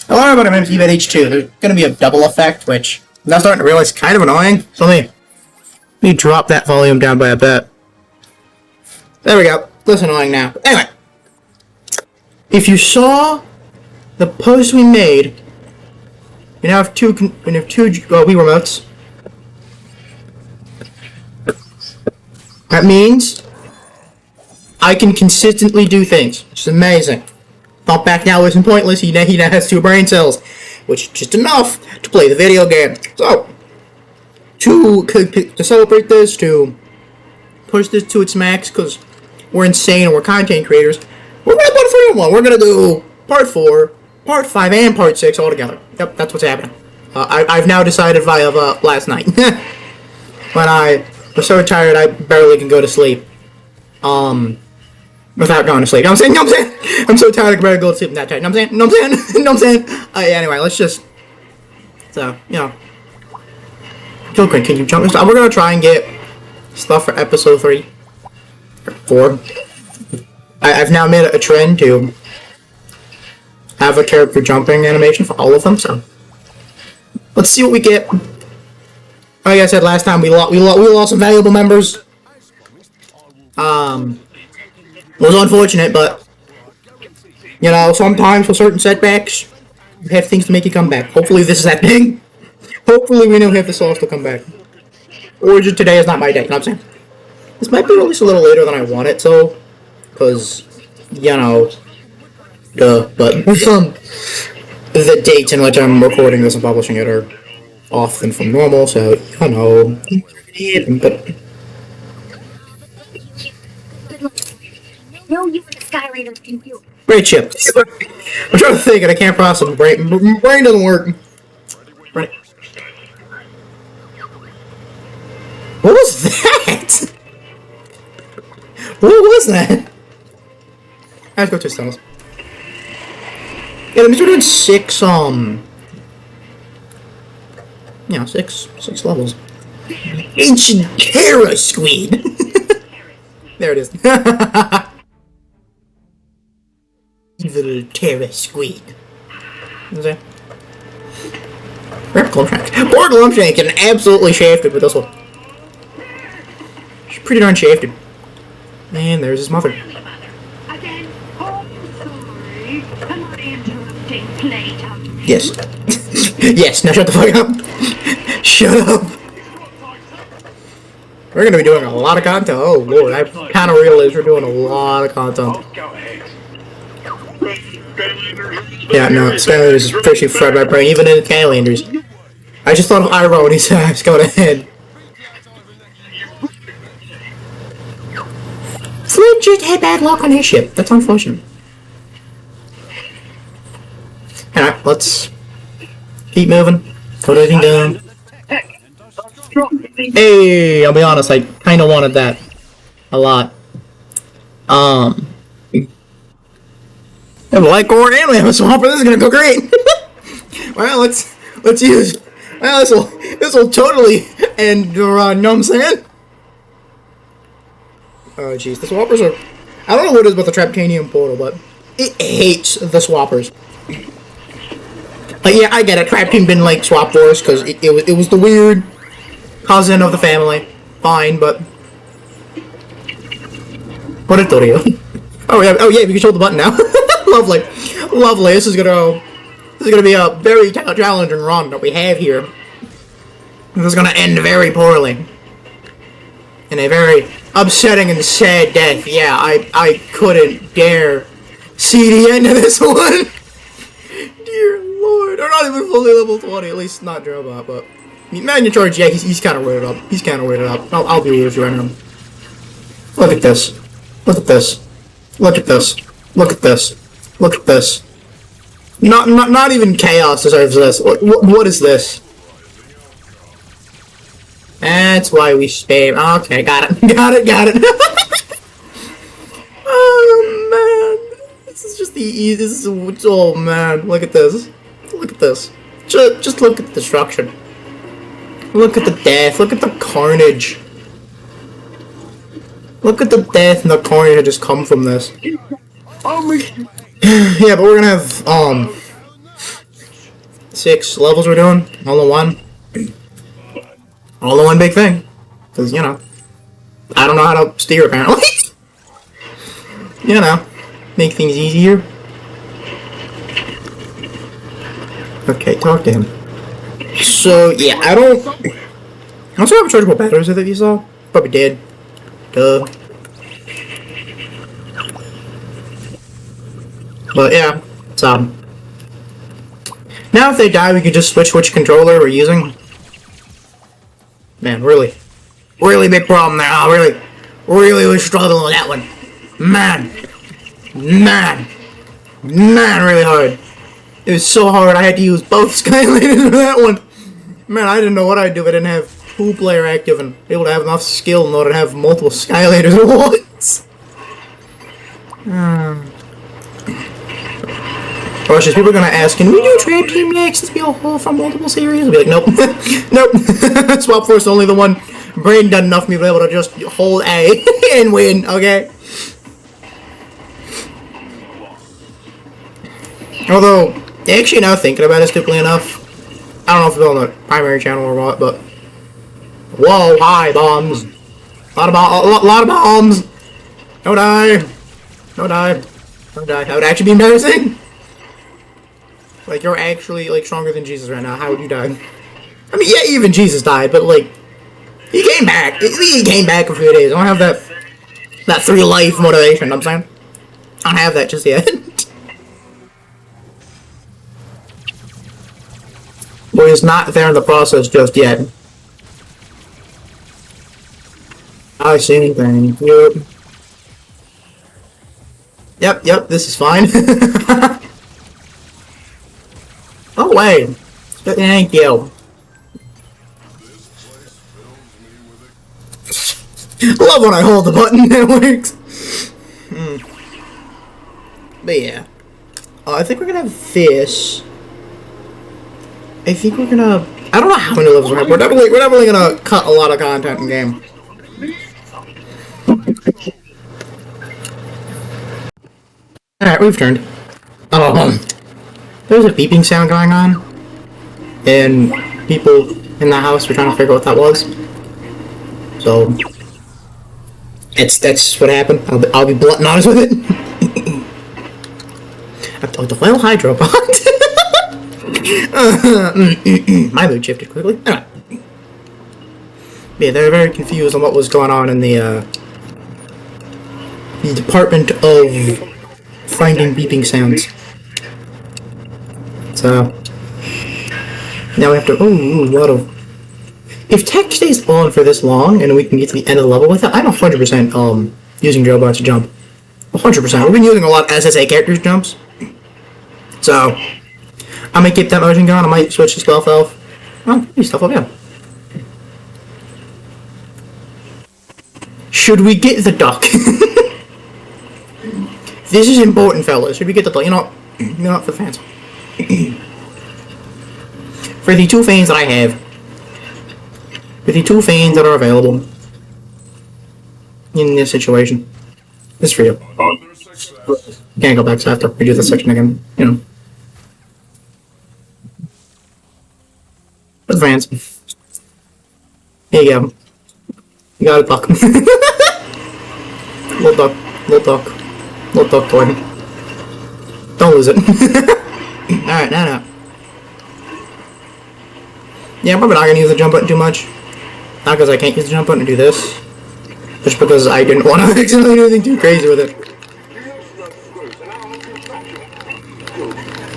Hello everybody, my name is EVH2. There's going to be a double effect, which I'm now starting to realize is kind of annoying. So let me drop that volume down by a bit. There we go. Less annoying now. Anyway, if you saw the post we made, we now have two Wii remotes. That means I can consistently do things, which is amazing. Thought back now isn't pointless. He now has 2 brain cells, which is just enough to play the video game. So, to celebrate this, to push this to its max, because we're insane and we're content creators, we're going to put a 3-in-1. We're going to do Part 4, Part 5, and Part 6 all together. Yep, that's what's happening. I've now decided via last night. When I was so tired I barely can go to sleep. Without going to sleep. You know what I'm saying? I'm so tired I can barely go to sleep that tight. You know what I'm saying? Anyway, let's just... So, you know. Gilgrin, can you jump this? We're gonna try and get stuff for episode 3. Or 4. I've now made it a trend to have a character jumping animation for all of them, so... Let's see what we get. Like I said last time, we lost some valuable members. It was unfortunate, but, you know, sometimes for certain setbacks, you have things to make you come back. Hopefully this is that thing. Hopefully we don't have the sauce to come back. Or just today is not my day, you know what I'm saying? This might be released a little later than I want it, so, because, you know, but, the dates in which I'm recording this and publishing it are often from normal, so, you know, but... No, you were the Skylander computer. Great chip. I'm trying to think and I can't process. My brain doesn't work. Right. What was that? What was that? Let's go to tunnels. Yeah, that means we're doing 6, yeah, 6 levels. Ancient Terra Squid! There it is. Evil Terra Squid. What is that? Repticle Shank. Poor Glumshank getting absolutely shafted with this one. She's pretty darn shafted. And there's his mother. Again, oh, sorry. Am I interrupting playtime? Yes. Yes, now shut the fuck up. Shut up. We're gonna be doing a lot of content. Oh lord, I kind of realized we're doing a lot of content. Yeah, no, Skylander is officially fried my brain, even in the Skylanders. I just thought of Iroh when he said I was going ahead. Flynn just had bad luck on his ship. That's unfortunate. Alright, let's keep moving. Put everything down. Hey, I'll be honest, I kinda wanted that a lot. We have a light core and we have a swamper. This is gonna go great. Well, let's use. Well, this will totally end. You know what I'm saying? Oh jeez, the swappers are. I don't know what it is about the Traptanium portal, but it hates the swappers. Like, yeah, I get it. Trapteam didn't like Swap Wars because it was the weird cousin of the family. Fine, but what a tutorial. Oh yeah, we can show the button now. Lovely. This is gonna be a very challenging run that we have here. This is gonna end very poorly. In a very upsetting and sad death. Yeah, I couldn't dare see the end of this one. Dear lord. They're not even fully level 20, at least not Drobot, but Magna Charge, yeah, he's kinda weirded up. I'll be with you right now. Look at this. Look at this. Look at this. Look at this. Look at this. Not even Chaos deserves this. What is this? That's why we spam. Okay, got it. Got it. Oh man, this is just the easiest. Oh man, look at this. Look at this. Just look at the destruction. Look at the death. Look at the carnage. Look at the death and the carnage that just come from this. Yeah, but we're gonna have, 6 levels we're doing. All in one. All in one big thing. Because, you know, I don't know how to steer apparently. You know, make things easier. Okay, talk to him. So, yeah, I don't have rechargeable batteries that you saw. Probably did. Duh. But yeah, so now if they die, we can just switch which controller we're using. Man, really big problem there. Oh, really was struggling with that one. Man, really hard. It was so hard. I had to use both Skylanders for that one. Man, I didn't know what I'd do if I didn't have 2-player active and able to have enough skill in order to have multiple Skylanders at once. Or just people are gonna ask, can we do Trap Team next to be a whole from multiple series? I'll be like, nope. Nope. Swap Force only the one. Brain done enough for me to be able to just hold A and win, okay? Although, actually now thinking about it stupidly enough, I don't know if it's on the primary channel or what, but whoa, hi bombs. A lot of bombs. Don't die. That would actually be embarrassing. Like, you're actually, like, stronger than Jesus right now. How would you die? I mean, yeah, even Jesus died, but, like, he came back. He came back in a few days. I don't have that 3 life motivation, you know what I'm saying? I don't have that just yet. Well, he's not there in the process just yet. I see anything. Yep, this is fine. Oh, wait. Thank you. Love when I hold the button, it works. But yeah. I think we're gonna have this. I think we're gonna... I don't know how many levels we have. We're definitely gonna cut a lot of content in game. Alright, we've turned. There was a beeping sound going on, and people in the house were trying to figure out what that was. So, that's what happened. I'll be blunt and honest with it. The well hydropod. My mood shifted quickly. Anyway. Yeah, they were very confused on what was going on in the department of finding beeping sounds. So now we have to. Oh, a lot of. If tech stays on for this long and we can get to the end of the level with it, I'm 100% using drill bars to jump. 100%. We've been using a lot of SSA characters jumps, so I might keep that motion going. I might switch to stealth elf. Oh, stealth elf, yeah. Should we get the duck? This is important, fellas. Should we get the duck? You know what, for the fans. For the 2 fans that I have, for the 2 fans that are available in this situation, this for you. Can't go back, so I have to redo this section again, you know. For the fans. Here you go. You got a duck. Little duck toy. Don't lose it. Alright, now. Yeah, I'm probably not gonna use the jump button too much. Not because I can't use the jump button to do this. Just because I didn't want to accidentally do anything too crazy with it.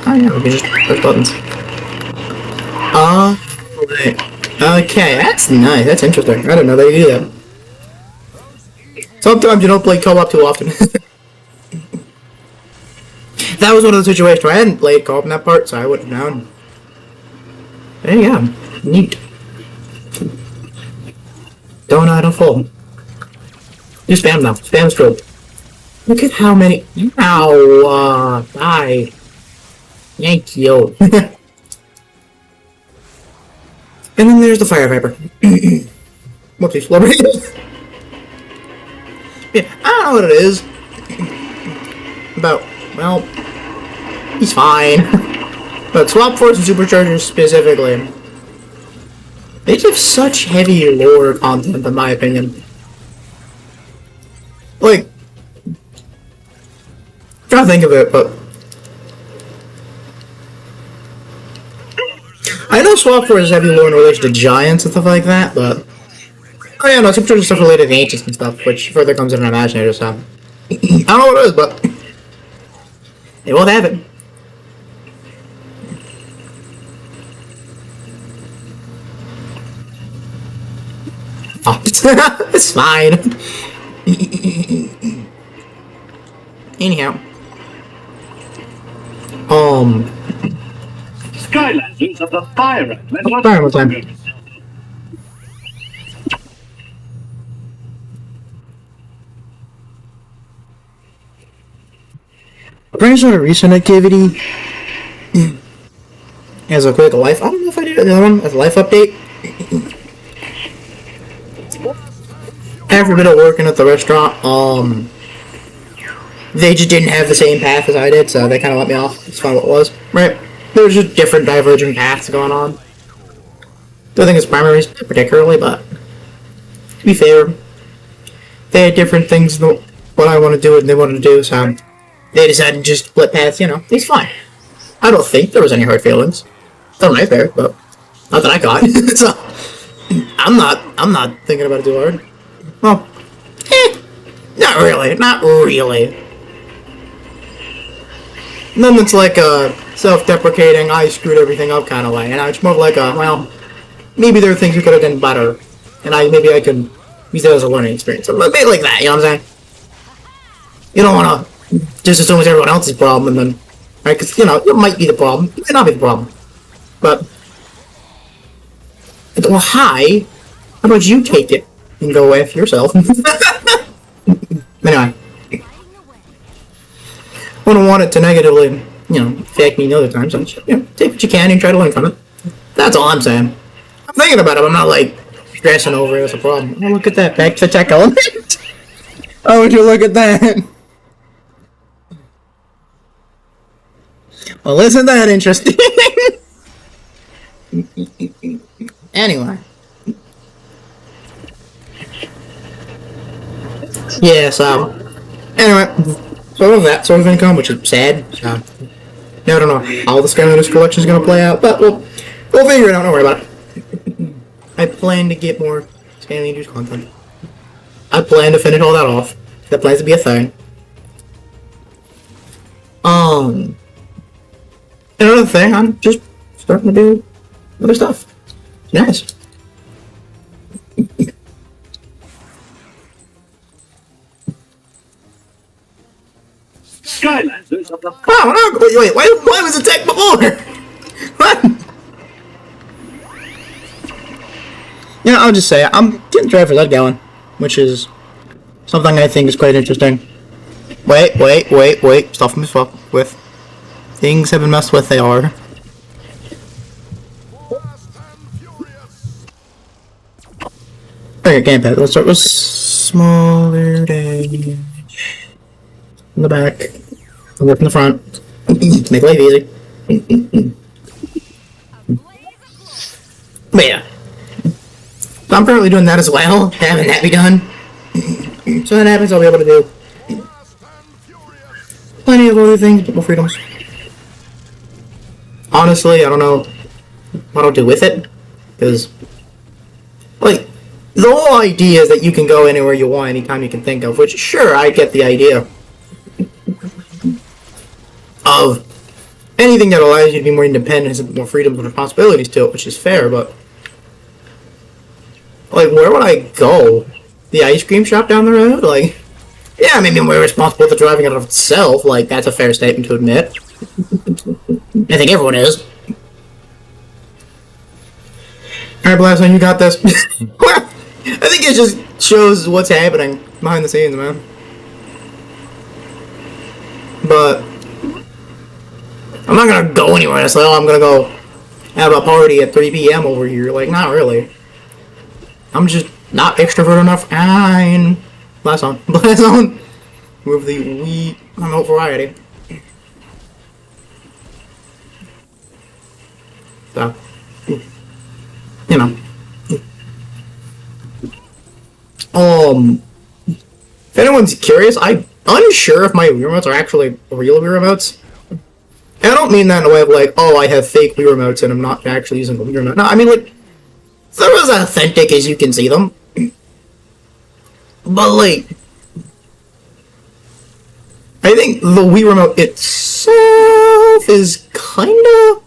Oh yeah, we can just push buttons. Okay, that's nice. That's interesting. I didn't know they do that. Sometimes you don't play co-op too often. That was one of the situations where I hadn't played co-op in that part, so I wouldn't have known. There you go. Neat. Don't fall. You spam now. Spam's true. Look at how many... Ow, die. Thank you. And then there's the fire viper. Whoopsies, slowly. Yeah, I don't know what it is. About, well, he's fine. But Swap Force and Superchargers specifically, they just have such heavy lore content, in my opinion. Like, I'm trying to think of it, but I know Swap Force has heavy lore in relation to giants and stuff like that, but oh yeah, no, Superchargers stuff related to ancients and stuff, which further comes in an Imaginator, so I don't know what it is, but they won't have it. Oh, it's fine. Anyhow. Skylanders of the Fire Island. Fire time. Brings on a recent activity as a quick life. I don't know if I did the other one as a life update. After a bit of working at the restaurant, they just didn't have the same path as I did, so they kind of let me off. That's fine what it was, right? There was just different diverging paths going on. Don't think it's primary particularly, but to be fair, they had different things than what I want to do and they wanted to do, so they decided to just split paths, you know. It's fine. I don't think there was any hard feelings. They're nice there, but not that I got. So I'm not thinking about it too hard. Well, not really, not really. And then it's like a self-deprecating, I screwed everything up kind of way, and it's more of like a, well, maybe there are things we could have done better, and maybe I could use that as a learning experience. A bit like that, you know what I'm saying? You don't want to just assume it's everyone else's problem, and then, right? Because, you know, it might be the problem, it might not be the problem. But, well, hi, how about you take it and go with yourself? Anyway. I wouldn't want it to negatively, you know, affect me other times. So, you know, take what you can and try to learn from it. That's all I'm saying. I'm thinking about it, I'm not, like, stressing over it as a problem. Oh, look at that, back to tech element. Oh, would you look at that? Well, isn't that interesting? Anyway. Yeah, so, anyway, so of that sort of income, which is sad. So, now I don't know how the Skylanders collection is going to play out, but we'll figure it out, don't worry about it. I plan to get more Skylanders content. I plan to finish all that off. That plans to be a thing. Another thing, I'm just starting to do other stuff. It's nice. Skylanders of the Oh, no, wait, why was it tech before? What? Yeah, I'll just say, I'm getting tried for that going, which is something I think is quite interesting. Wait, stuff me fuck with. Things have been messed with, they are. Okay, gamepad, let's start with smaller damage. In the back. I'll work in the front. Make life easy. But yeah. So I'm currently doing that as well, having that be done. So that happens, I'll be able to do plenty of other things, get more freedoms. Honestly, I don't know what I'll do with it, because, like, the whole idea is that you can go anywhere you want, anytime you can think of, which, sure, I get the idea of anything that allows you to be more independent has more freedoms and responsibilities to it, which is fair, but, like, where would I go? The ice cream shop down the road? Like, yeah, maybe I'm responsible for driving it itself, like, that's a fair statement to admit. I think everyone is. Alright, Blast, you got this. I think it just shows what's happening behind the scenes, man. But I'm not gonna go anywhere. It's like, oh, I'm gonna go have a party at 3 p.m. over here. Like, not really. I'm just not extrovert enough. Fine. Blast on. Blast on. With the Wii remote variety. So, you know. If anyone's curious, I'm unsure if my Wii remotes are actually real Wii remotes. And I don't mean that in a way of like, oh, I have fake Wii remotes and I'm not actually using a Wii remote. No, I mean like, they're as authentic as you can see them. But like, I think the Wii remote itself is kinda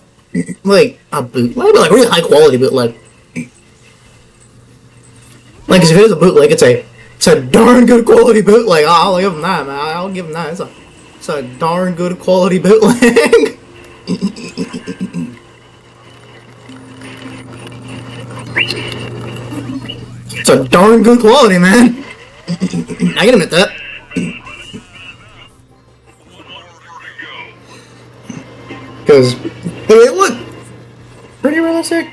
like a bootleg, but like really high quality bootleg. Like, if it is a bootleg, it's a darn good quality bootleg. I'll give them that, man. I'll give them that. It's a darn good quality bootleg. It's a darn good quality, man. I can admit that. Because they look pretty realistic.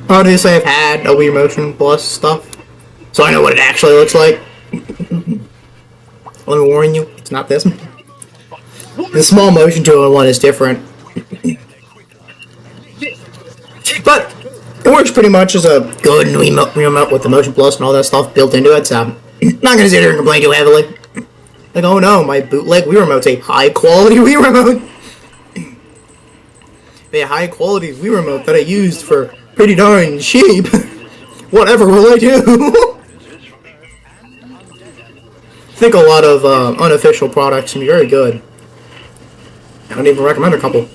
Obviously, I've had a Wii Motion Plus stuff, so I know what it actually looks like. Let me warn you, it's not this. The small motion 2-in-1 is different. But it works pretty much as a good Wii remote with the Motion Plus and all that stuff built into it, so I'm not gonna sit here and complain too heavily. Like, oh no, my bootleg Wii remote's a high quality Wii remote. A high quality Wii remote that I used for pretty darn cheap. Whatever will I do? I think a lot of unofficial products can be very good. I don't even recommend a couple.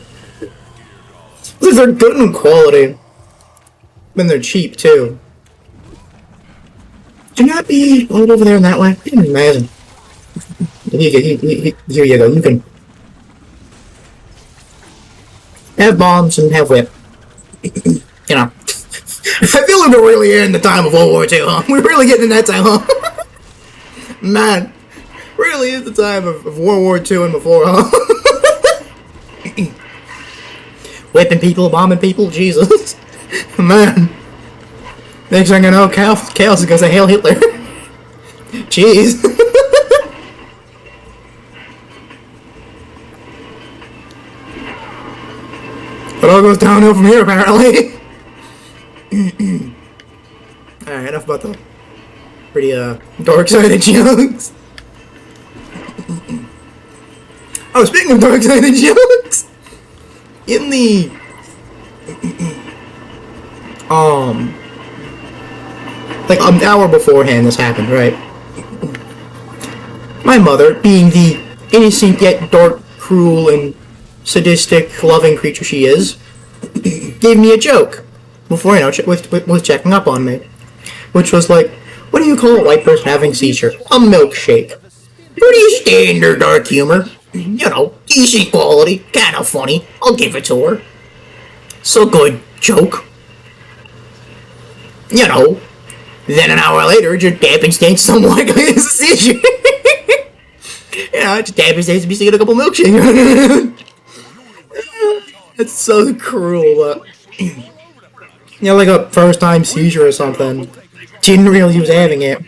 They're good in quality. And they're cheap too. Do not be right over there in that way. You can imagine. Here you go. You can have bombs and have whip. You know. I feel like we're really in the time of World War II, huh? We're really getting in that time, huh? Man, really is the time of World War II and before, huh? Whipping people, bombing people, Jesus. Man. Next thing I know, chaos is gonna say Hail Hitler. Jeez. It all goes downhill from here, apparently. Alright, enough about the pretty, dark-sided jokes. Oh, speaking of dark-sided jokes, in the, like an hour beforehand this happened, right? My mother, being the innocent yet dark, cruel, and sadistic, loving creature she is, gave me a joke before, you know, with checking up on me, which was like, what do you call a white person having a seizure? A milkshake. Pretty standard dark humor. You know, decent quality, kind of funny. I'll give it to her. So good joke. You know. Then an hour later, just happenstance someone has a seizure. You know, just happenstance to be seeing a couple milkshakes. It's so cruel, but you know, like a first-time seizure or something. Didn't realize he was having it.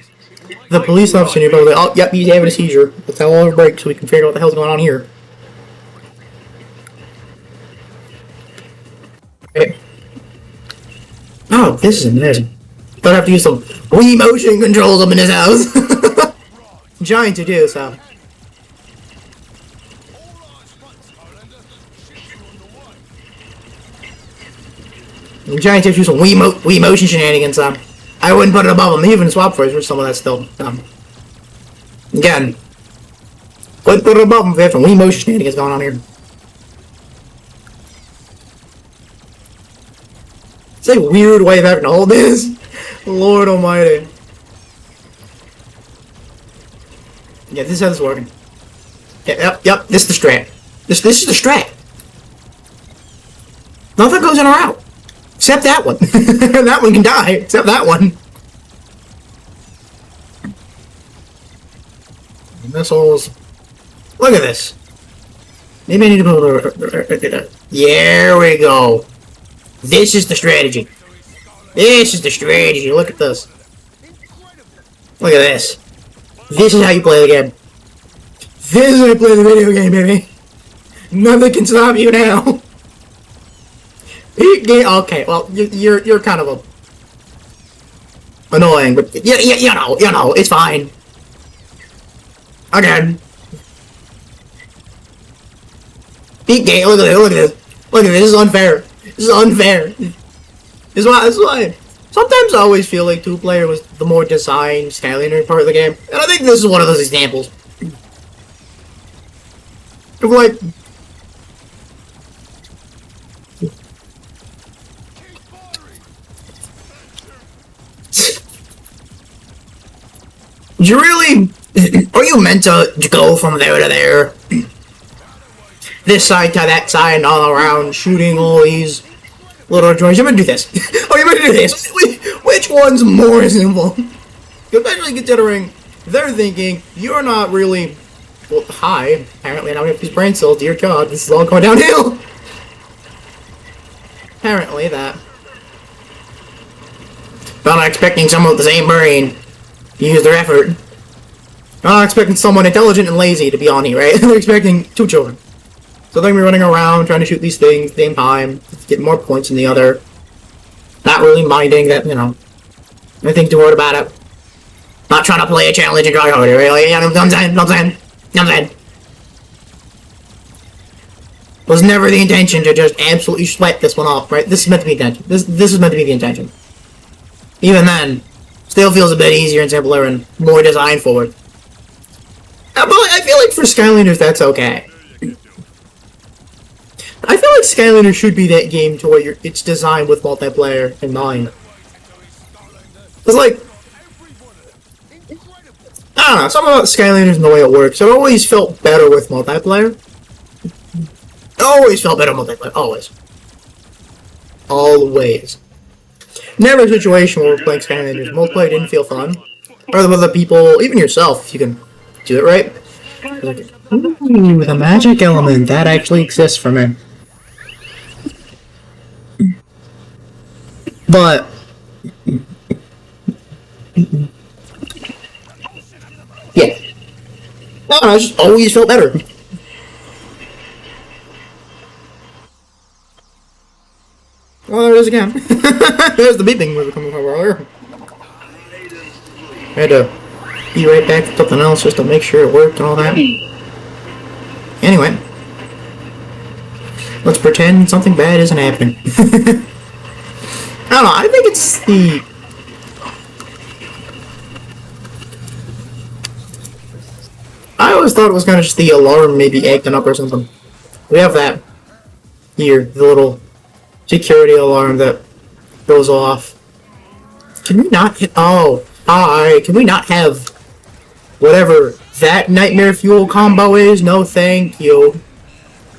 The police officer knew, like, oh, yep, he's having a seizure. Let's have all our break so we can figure out what the hell's going on here. Okay. Oh, this is amazing. Don't have to use some Wii motion controls up in his house. Giant to do, so. Giant tips use some Wii motion shenanigans, so. I wouldn't put it above him, even swap for some of that still. Again, wouldn't put it above him if we have some Wii motion shenanigans going on here. It's a weird way of having to hold this. Lord almighty. Yeah, this is how this is working. Yep, this is the strat. This is the strat. Nothing goes in or out. Except that one. That one can die, except that one. Missiles. Look at this. Maybe I need to put a... There we go. This is the strategy. This is the strategy. Look at this. Look at this. This is how you play the game. This is how you play the video game, baby. Nothing can stop you now. Okay, well, you're kind of annoying, but you know, it's fine. Again. Beat game. Look at this. Look at this. Look at this. This is unfair. This is unfair. This is why. Sometimes I always feel like two-player was the more designed Skylander part of the game, and I think this is one of those examples. Of like. You really? Are you meant to go from there to there? This side to that side and all around, shooting all these little joints. You're gonna do this. Oh, you're gonna do this. Which one's more simple? Especially considering they're thinking you're not really. Well, hi. Apparently now we have these brain cells. Dear God, this is all going downhill. Apparently that. I'm not expecting someone with the same brain to use their effort. I'm not expecting someone intelligent and lazy to be on here, right? They're expecting two children. So they're gonna be running around trying to shoot these things at the same time, get more points than the other. Not really minding that, you know, anything too hard about it. Not trying to play a challenge and try harder, right? Like, I'm saying. Was never the intention to just absolutely sweat this one off, right? This is meant to be the intention. This is meant to be the intention. Even then, still feels a bit easier and simpler and more designed forward. But I feel like for Skylanders, that's okay. I feel like Skylander should be that game to where it's designed with multiplayer in mind. It's like, I don't know, something about Skylanders and the way it works. It always felt better with multiplayer. Always felt better with multiplayer. Always. Always. Never a situation where we're playing Skylanders. Multiplayer didn't feel fun. Or with other people, even yourself, if you can do it right. Like, ooh, the magic element, that actually exists for me. But yeah, I don't know, I just always felt better. Well, there it is again. There's the beeping we were coming from earlier. I had to be right back to something else just to make sure it worked and all that. Anyway, let's pretend something bad isn't happening. I don't know, I think it's the... I always thought it was kind of just the alarm maybe acting up or something. We have that here, the little security alarm that goes off. Can we not hit... Oh, alright, can we not have whatever that nightmare fuel combo is? No thank you.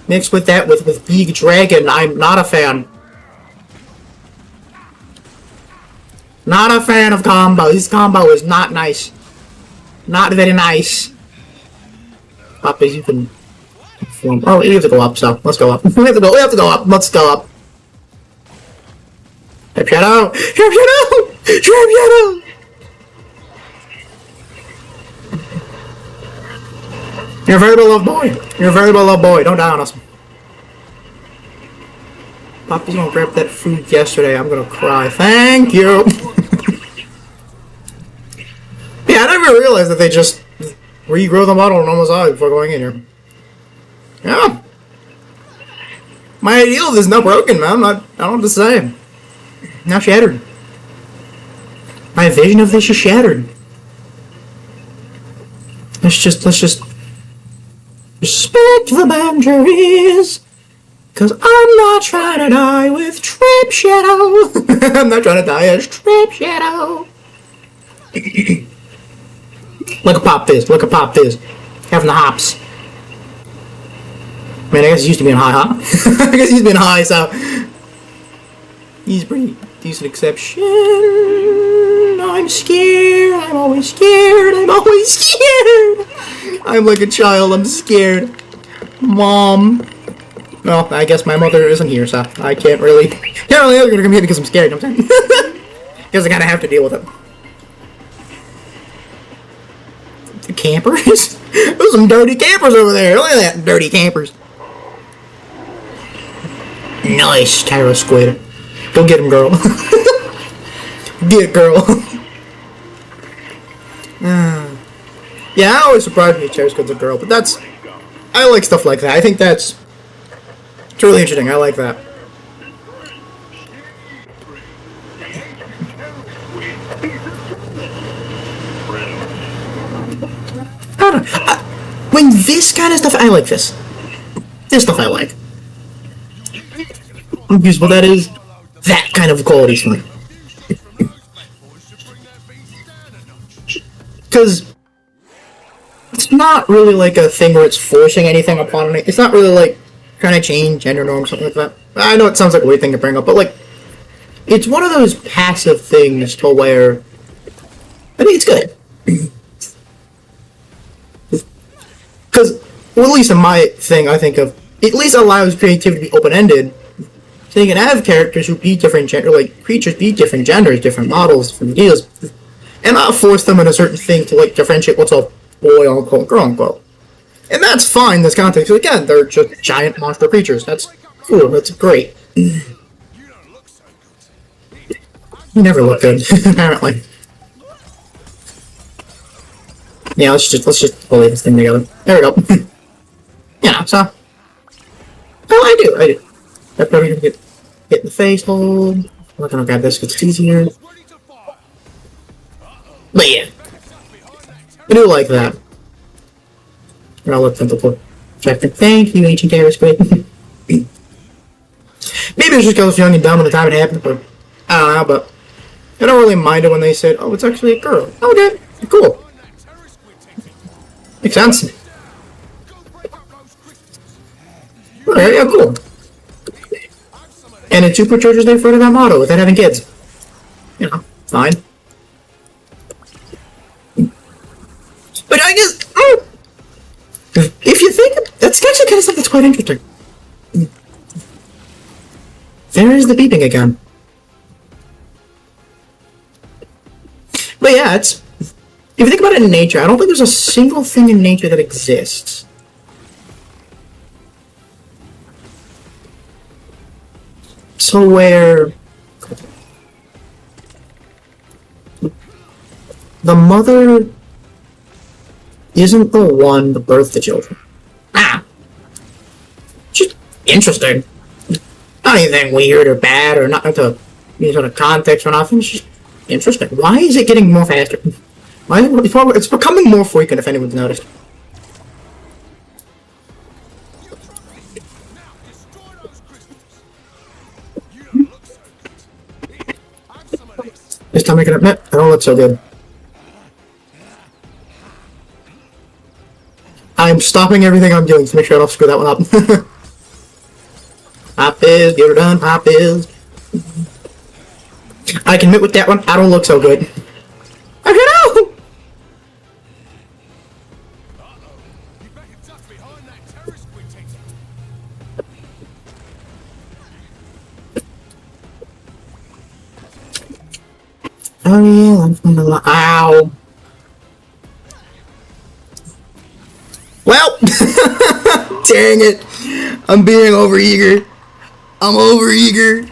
Mixed with that with Big Dragon, I'm not a fan. Not a fan of combo. This combo is not nice. Not very nice. Puppies, you can... Oh, you have to go up, so let's go up. We have to go up. Let's go up. Trap Shadow! Trap Shadow! Trap Shadow! You're a very beloved boy. You're a very beloved boy. Don't die on us. Poppy's gonna grab that food yesterday. I'm gonna cry. Thank you! Yeah, I never realized that they just regrow the model on normal size before going in here. Yeah. My ideal of this is not broken, man. I don't know what to say. Now shattered. My vision of this is shattered. Let's just respect the boundaries. Cause I'm not trying to die with Trap Shadow. I'm not trying to die as Trap Shadow. Look at Pop Fizz. Look at Pop Fizz. Having the hops. I mean, I guess he's used to being high, huh? I guess he's been high, so... He's pretty decent exception. I'm scared. I'm always scared. I'm always scared. I'm like a child. I'm scared. Mom. Well, I guess my mother isn't here, so I can't really... Can't really you're gonna come here because I'm scared, you know what I'm saying? Because I kinda have to deal with it. The campers? There's some dirty campers over there. Look at that, dirty campers. Nice, Terra Squid. Go get him, girl. Get it, girl. Yeah, I always surprised me Terra Squid's a girl, but that's... I like stuff like that. I think it's really interesting. I like that. I don't know. When this kind of stuff... I like this. This stuff I like. Because what that is, that kind of quality for me. Because it's not really like a thing where it's forcing anything upon it. It's not really like trying to change gender norms or something like that. I know it sounds like a weird thing to bring up, but like, it's one of those passive things to where I think it's good. Because, well, at least in my thing, I think of, it at least allows creativity to be open-ended. So you can have characters who be different gender, like creatures be different genders, different models, different ideas, and not force them in a certain thing to like differentiate what's a boy, unquote, girl, unquote. And that's fine in this context. So again, they're just giant monster creatures. That's cool. That's great. You never look good, apparently. Yeah, let's just pull this thing together. There we go. Yeah, so. Oh, I do. That's probably gonna get in the face hold. I'm not gonna grab this because it's easier. But yeah. I do like that. And I'll look simple. Thank you, ancient terrorist squid. Maybe it's just because I was young and dumb at the time it happened, but I don't know, but I don't really mind it when they said, oh, it's actually a girl. Okay, cool. Makes sense. Okay, yeah, cool. And it's super churches they further that motto without having kids. You know, fine. But I guess, if you think, that's actually kind of stuff that's quite interesting. There is the beeping again. But yeah, it's, if you think about it in nature, I don't think there's a single thing in nature that exists so where the mother isn't the one to birth the children. Just interesting. Not anything weird or bad or not into any sort of context or nothing. It's just interesting. Why is it getting more faster? Why? It's becoming more frequent if anyone's noticed. This time I can admit, I don't look so good. I'm stopping everything I'm doing to make sure I don't screw that one up. Pop is, get her done, pop is. I can admit with that one, I don't look so good. I know! Oh yeah, I'm from the ow. Well, dang it. I'm being overeager. I'm overeager.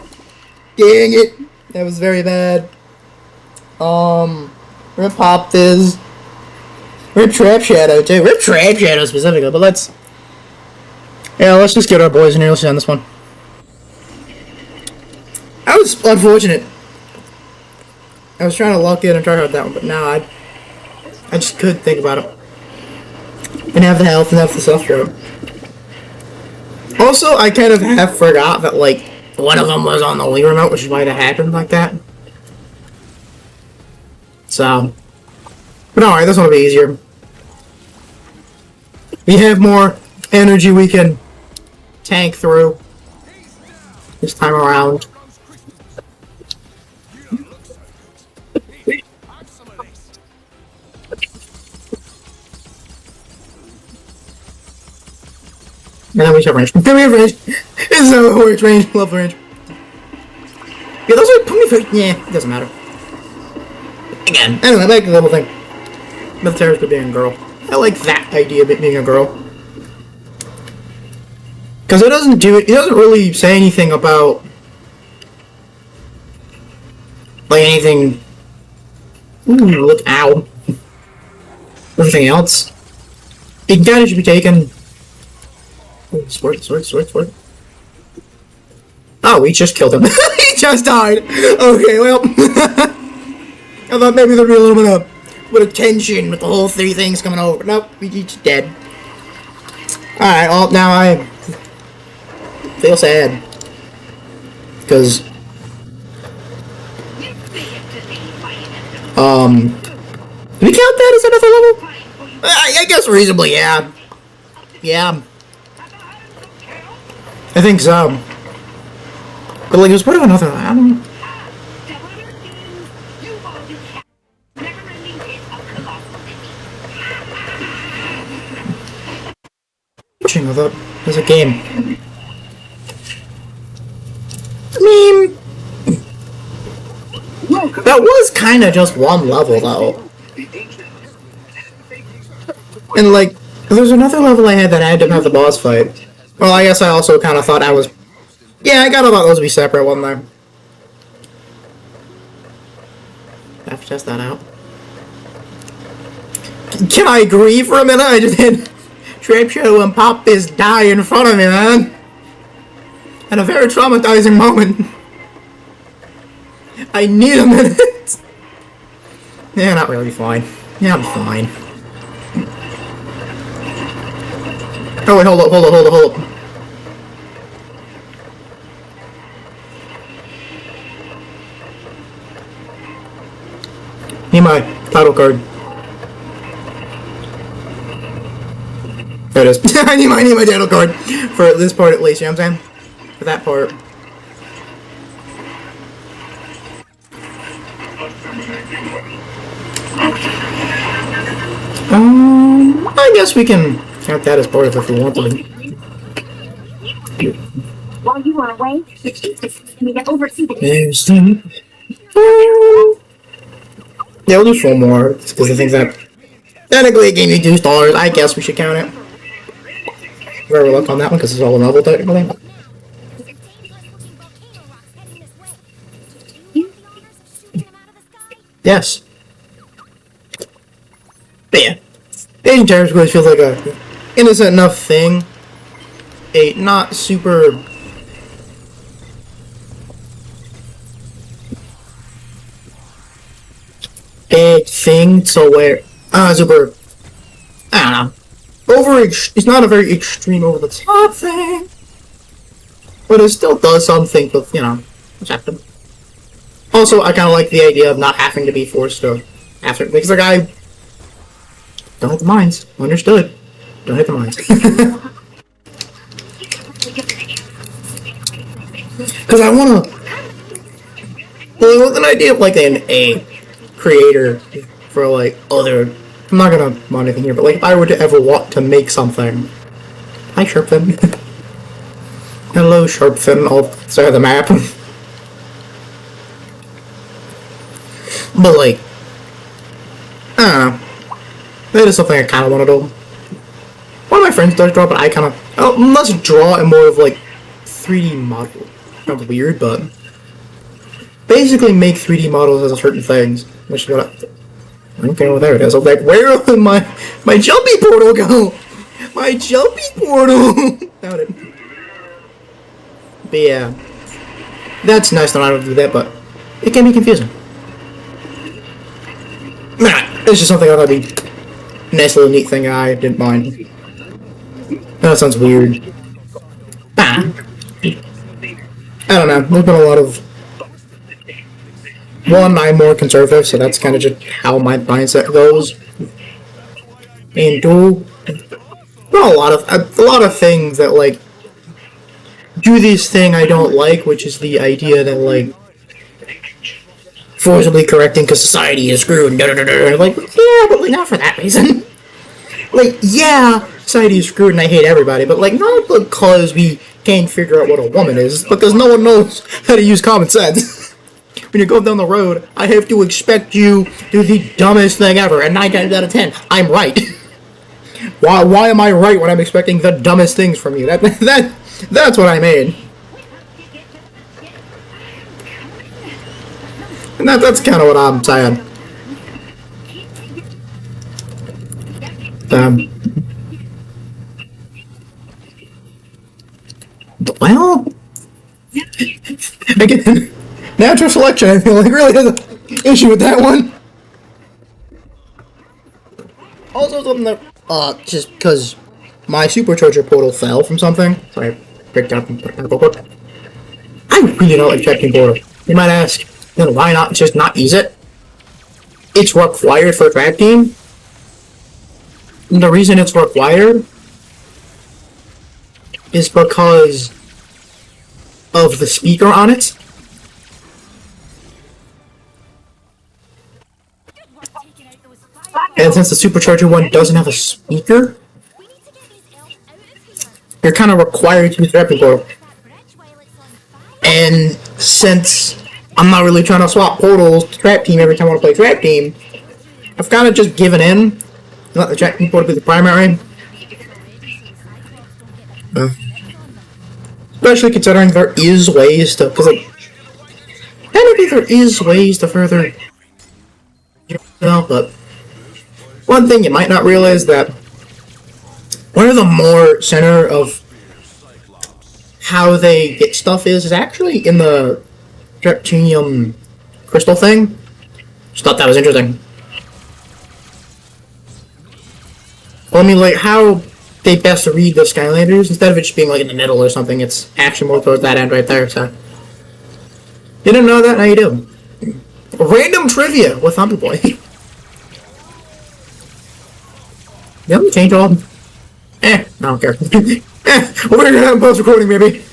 Dang it. That was very bad. We're gonna pop this. Rip Trap Shadow too. Rip Trap Shadow specifically, but let's just get our boys in here. Let's see on this one. I was unfortunate. I was trying to lock in and try out that one, but no, I just couldn't think about it. And have the health and have the self-stroke. Also, I kind of half forgot that, like, one of them was on the Wii remote, which is why it happened like that. So. But alright, this one will be easier. We have more energy we can tank through this time around. And then we have range. Then we have range. This is how it works. Range. Love range. Yeah, those are put me for. Yeah, it doesn't matter. Again. Anyway, back to the little thing. About terrorist being a girl. I like that idea of it being a girl. Because it doesn't do it. It doesn't really say anything about like anything. Ooh, look! Ow! Everything else. It kinda should be taken. Ooh, sword. Oh, we just killed him. He just died. Okay, well, I thought maybe there'd be a little bit of tension with the whole three things coming over. Nope, he's dead. Alright, well, now I feel sad. Because, do we count that as another level? I guess reasonably, yeah. Yeah. I think so. But, like, it was part of another, I don't know. Of it as a game. I mean, that was kind of just one level though, and like there's another level I had that I didn't have the boss fight. Well, I guess I also kind of thought I was. Yeah, I kind of thought those would be separate, wasn't there? I have to test that out. Can I agree for a minute? I just had Trap Show and Pop is die in front of me, man. At a very traumatizing moment. I need a minute. Yeah, not really fine. Yeah, I'm fine. Oh wait, hold up. Need my title card. There it is. I need my title card for this part at least, you know what I'm saying? For that part. I guess we can count that as part of it if we want to. While you were away, we got oversee the yeah, we'll do 4 more, because I think that technically it gave me 2 stars. I guess we should count it. Very luck on that one, because it's all a novel technically. Yes. But yeah, Asian Terror Squid feels like a innocent enough thing. A not super bad thing, so where super, I don't know. It's not a very extreme over the top thing, but it still does something with, you know, acceptable. Also, I kind of like the idea of not having to be forced to after, because like I don't hit the mines. Understood. Don't hit the mines. Because I want to. Well, with an idea of like a creator for like other. I'm not gonna want anything here, but like if I were to ever want to make something. Hi, Sharpfin. Hello, Sharpfin. I'll start the map. But like, I don't know. That is something I kind of want to do. One of my friends does draw, but I kind of let's draw in more of like 3D model. Sounds weird, but basically make 3D models as certain things. Which is what okay, well there it is. I was like, where did my jumpy portal go? My jumpy portal. Found it. But yeah, that's nice that I don't do that, but it can be confusing. Nah, it's just something I thought would be a nice little neat thing I didn't mind. That sounds weird. I don't know, there's been a lot of... One, I'm more conservative, so that's kind of just how my mindset goes. And two, well, a lot of things that, like, do this thing I don't like, which is the idea that, like, forcibly correcting because society is screwed and da-da-da-da. Like, yeah, but like, not for that reason. Like, yeah, society is screwed and I hate everybody, but like, not because we can't figure out what a woman is, because no one knows how to use common sense. When you're going down the road, I have to expect you to do the dumbest thing ever, and 9 times out of 10, I'm right. Why am I right when I'm expecting the dumbest things from you? That That's what I mean. And that's kind of what I'm saying. Well, again, natural selection, I feel like, really has an issue with that one. Also, something that, just because my supercharger portal fell from something, so I picked it up and put it back real quick. I really don't like trap portal. You might ask, then why not just not use it? It's required for a trap team. And the reason it's required is because of the speaker on it. And since the supercharger one doesn't have a speaker, you're kind of required to use the trap portal. And since I'm not really trying to swap portals to trap team every time I want to play trap team, I've kind of just given in and let the trap team portal be the primary. Especially considering there is ways to, because like, technically there is ways to further, you know, but one thing you might not realize that one of the more center of how they get stuff is actually in the Traptinium crystal thing. Just thought that was interesting. Well, I mean, like, how they best read the Skylanders, instead of it just being, like, in the middle or something, it's actually more towards that end right there, so. You didn't know that? Now you do. Random trivia with Humpy Boy. Did we change all? I don't care. We're gonna have post-recording, maybe.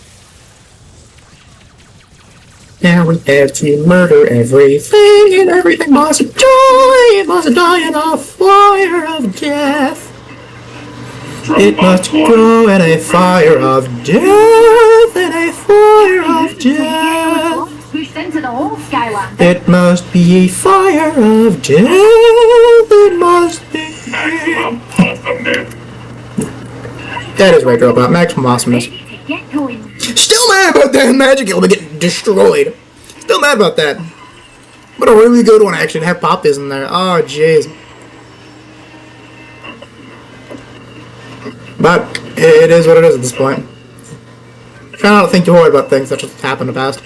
Now we have to murder everything, and everything must die. It must die in a fire of death. It must go in a fire of death, in a fire of death. Pushed into the whole Skylander. It must be a fire of death. It must be. That is right, Robot. Maximum awesomeness. Get going. Still mad about that magic will be getting destroyed. Still mad about that. But a really good one, actually, to have Pop is in there. Oh, jeez. But it is what it is at this point. Try not to think too hard about things that just happened in the past.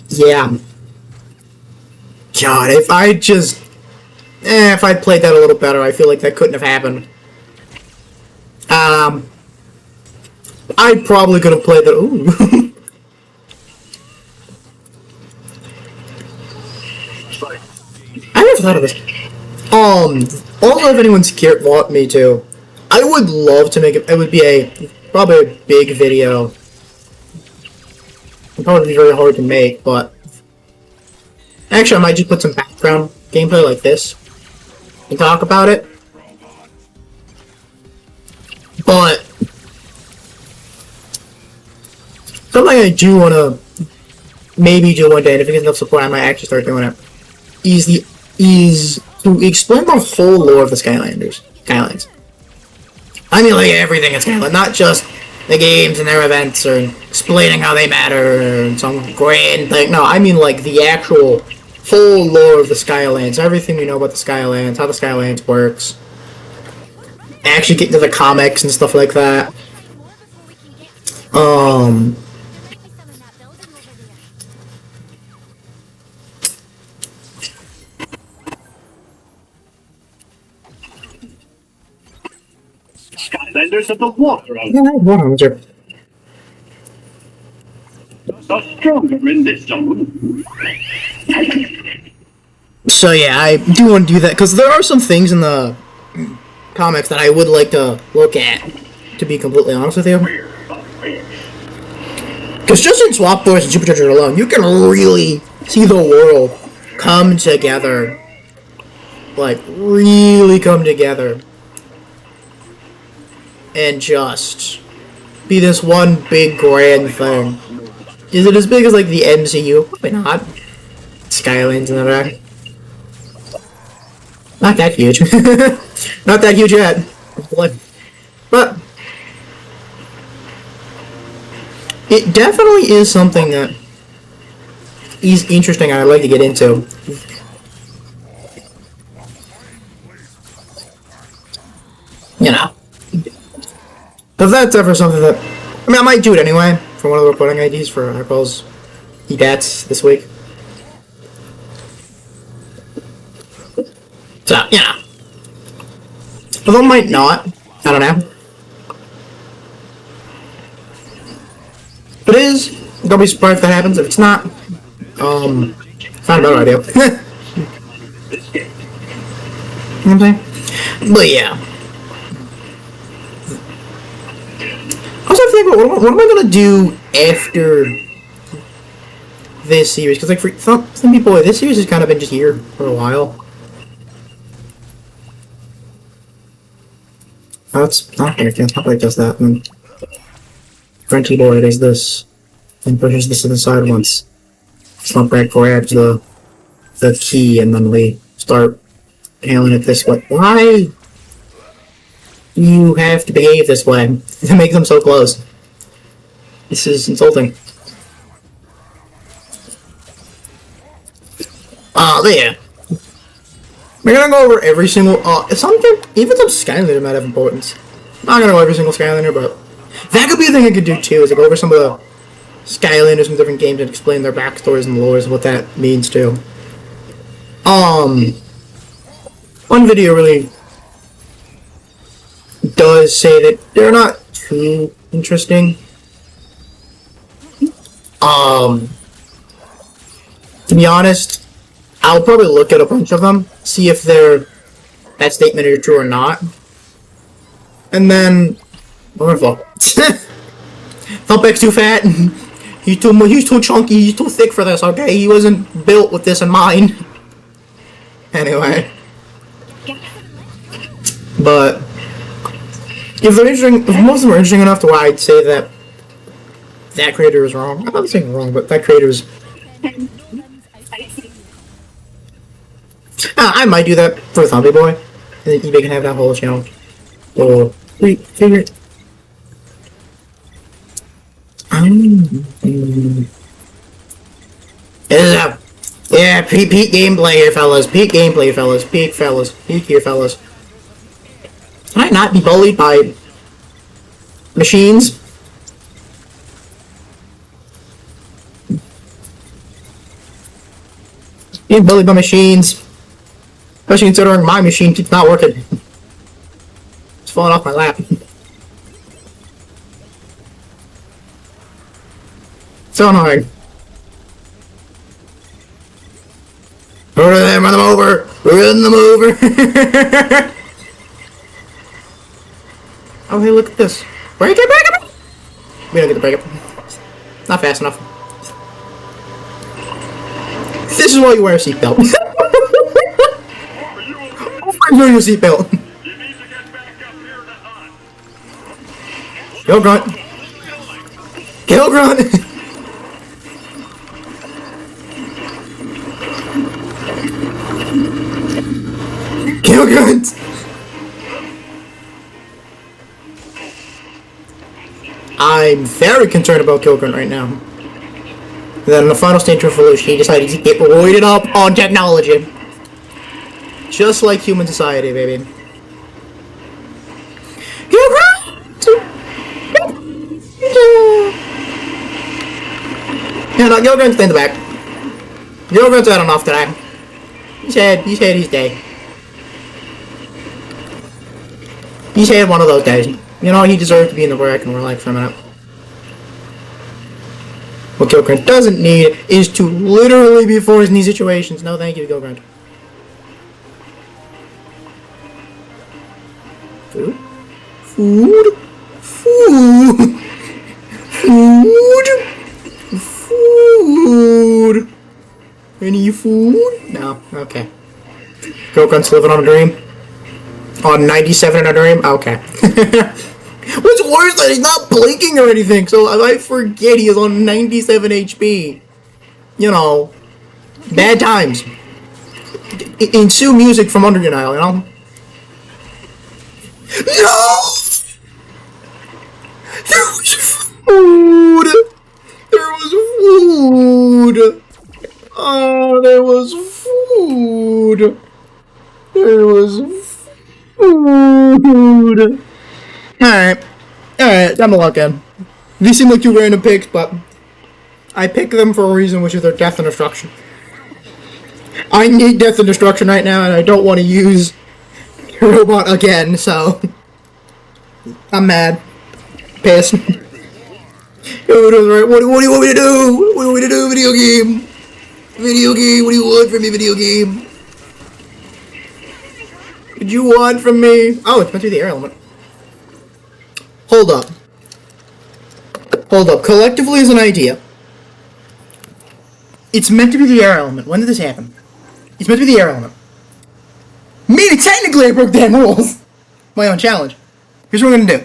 Yeah. God, if I just... if I'd played that a little better, I feel like that couldn't have happened. I probably could have played that... Ooh. I never thought of this. Also, if anyone's want me to, I would love to make it. It would be probably a big video. It'd probably be very hard to make, but actually, I might just put some background gameplay like this and talk about it. But something I do want to maybe do one day, and if it gets enough support, I might actually start doing it. Is to explain the whole lore of the Skylanders. Skylands. I mean, like, everything in Skyland, not just the games and their events, or explaining how they matter, or some grand thing. No, I mean, like, the actual whole lore of the Skylands, everything we know about the Skylands, how the Skylands works. Actually get into the comics and stuff like that. Skylanders of the water are Yeah, stronger in this zone. So yeah, I do want to do that, because there are some things in the comics that I would like to look at, to be completely honest with you. Because just in Swap Force and Supercharger alone, you can really see the world come together. Like, really come together. And just be this one big grand thing. Is it as big as, like, the MCU? Probably not. Skylands and that. Not that huge. Not that huge yet. But it definitely is something that is interesting and I'd like to get into. You know. But that's ever something that... I mean, I might do it anyway, for one of the recording IDs for Apple's EDATs this week. So, you know. Although I might not. I don't know. If it is, don't be surprised if that happens. If it's not, it's not a better idea. You know what I'm saying? But yeah. I was thinking about what am I gonna do after this series? Because like for some people, this series has kind of been just here for a while. That's not here. It's not like just that. And Frenchie boy does this and pushes this to the side once. Slumpback grabs the key and then we start handling it this way. Why? You have to behave this way to make them so close. This is insulting. There. We're gonna go over every single, even some Skylander might have importance. I'm not gonna go every single Skylander, but that could be a thing I could do too, is to go over some of the Skylanders from different games and explain their backstories and lores and what that means too. One video really does say that they're not too interesting. To be honest, I'll probably look at a bunch of them, see if that statement is true or not. And then, wonderful. Thumpback's too fat. He's too chunky. He's too thick for this. Okay, he wasn't built with this in mind. Anyway, but if they're interesting, if most of them are interesting enough to where I'd say that creator is wrong. I'm not saying wrong, but that creator is. I might do that for Zombie Boy, and then eBay can have that whole channel. Or figure. Yeah, peak gameplay here, fellas. Peak gameplay, fellas. Peak, fellas. Peak here, fellas. Can I not be bullied by machines? Being bullied by machines. Especially considering my machine keeps not working. It's falling off my lap. So annoying. Run them over! Run them over! Oh, hey, look at this. Break it! We don't get to break it. Not fast enough. This is why you wear a seatbelt. I'm wearing a seatbelt. Kill Grunt. Kill Grunt. Kill Grunt. I'm very concerned about Kill Grunt right now. And then in the final stage of evolution, he decided to get roided up on technology. Just like human society, baby. Kill Grunt! Yeah, no, Kill Grunt's stay in the back. Kill Grunt's had enough today. He's had day. He's had one of those days. You know, he deserves to be in the wreck and we're like for a minute. What Kill Grunt doesn't need is to literally be forced in these situations. No thank you, Kill Grunt. Food? Food? Food? Food? Food? Any food? No. Okay. Kill Grunt's living on a dream. On 97 in a dream? Okay. What's worse that he's not blinking or anything, so I forget he is on 97 HP. You know, bad times. Ensue music from under your nail, you know? No! There was food! There was food! Oh, there was food! There was food! Alright. Alright, time to lock in. These seem like two random picks, but I pick them for a reason, which is their death and destruction. I need death and destruction right now, and I don't want to use robot again, so I'm mad. Pissed. What do you want me to do? What do you want me to do, video game? Video game, what do you want from me, video game? What do you want from me? Oh, it's meant to be the air element. Hold up. Hold up. Collectively as an idea. It's meant to be the air element. When did this happen? It's meant to be the air element. Meaning, technically, I broke damn rules. My own challenge. Here's what we're gonna do.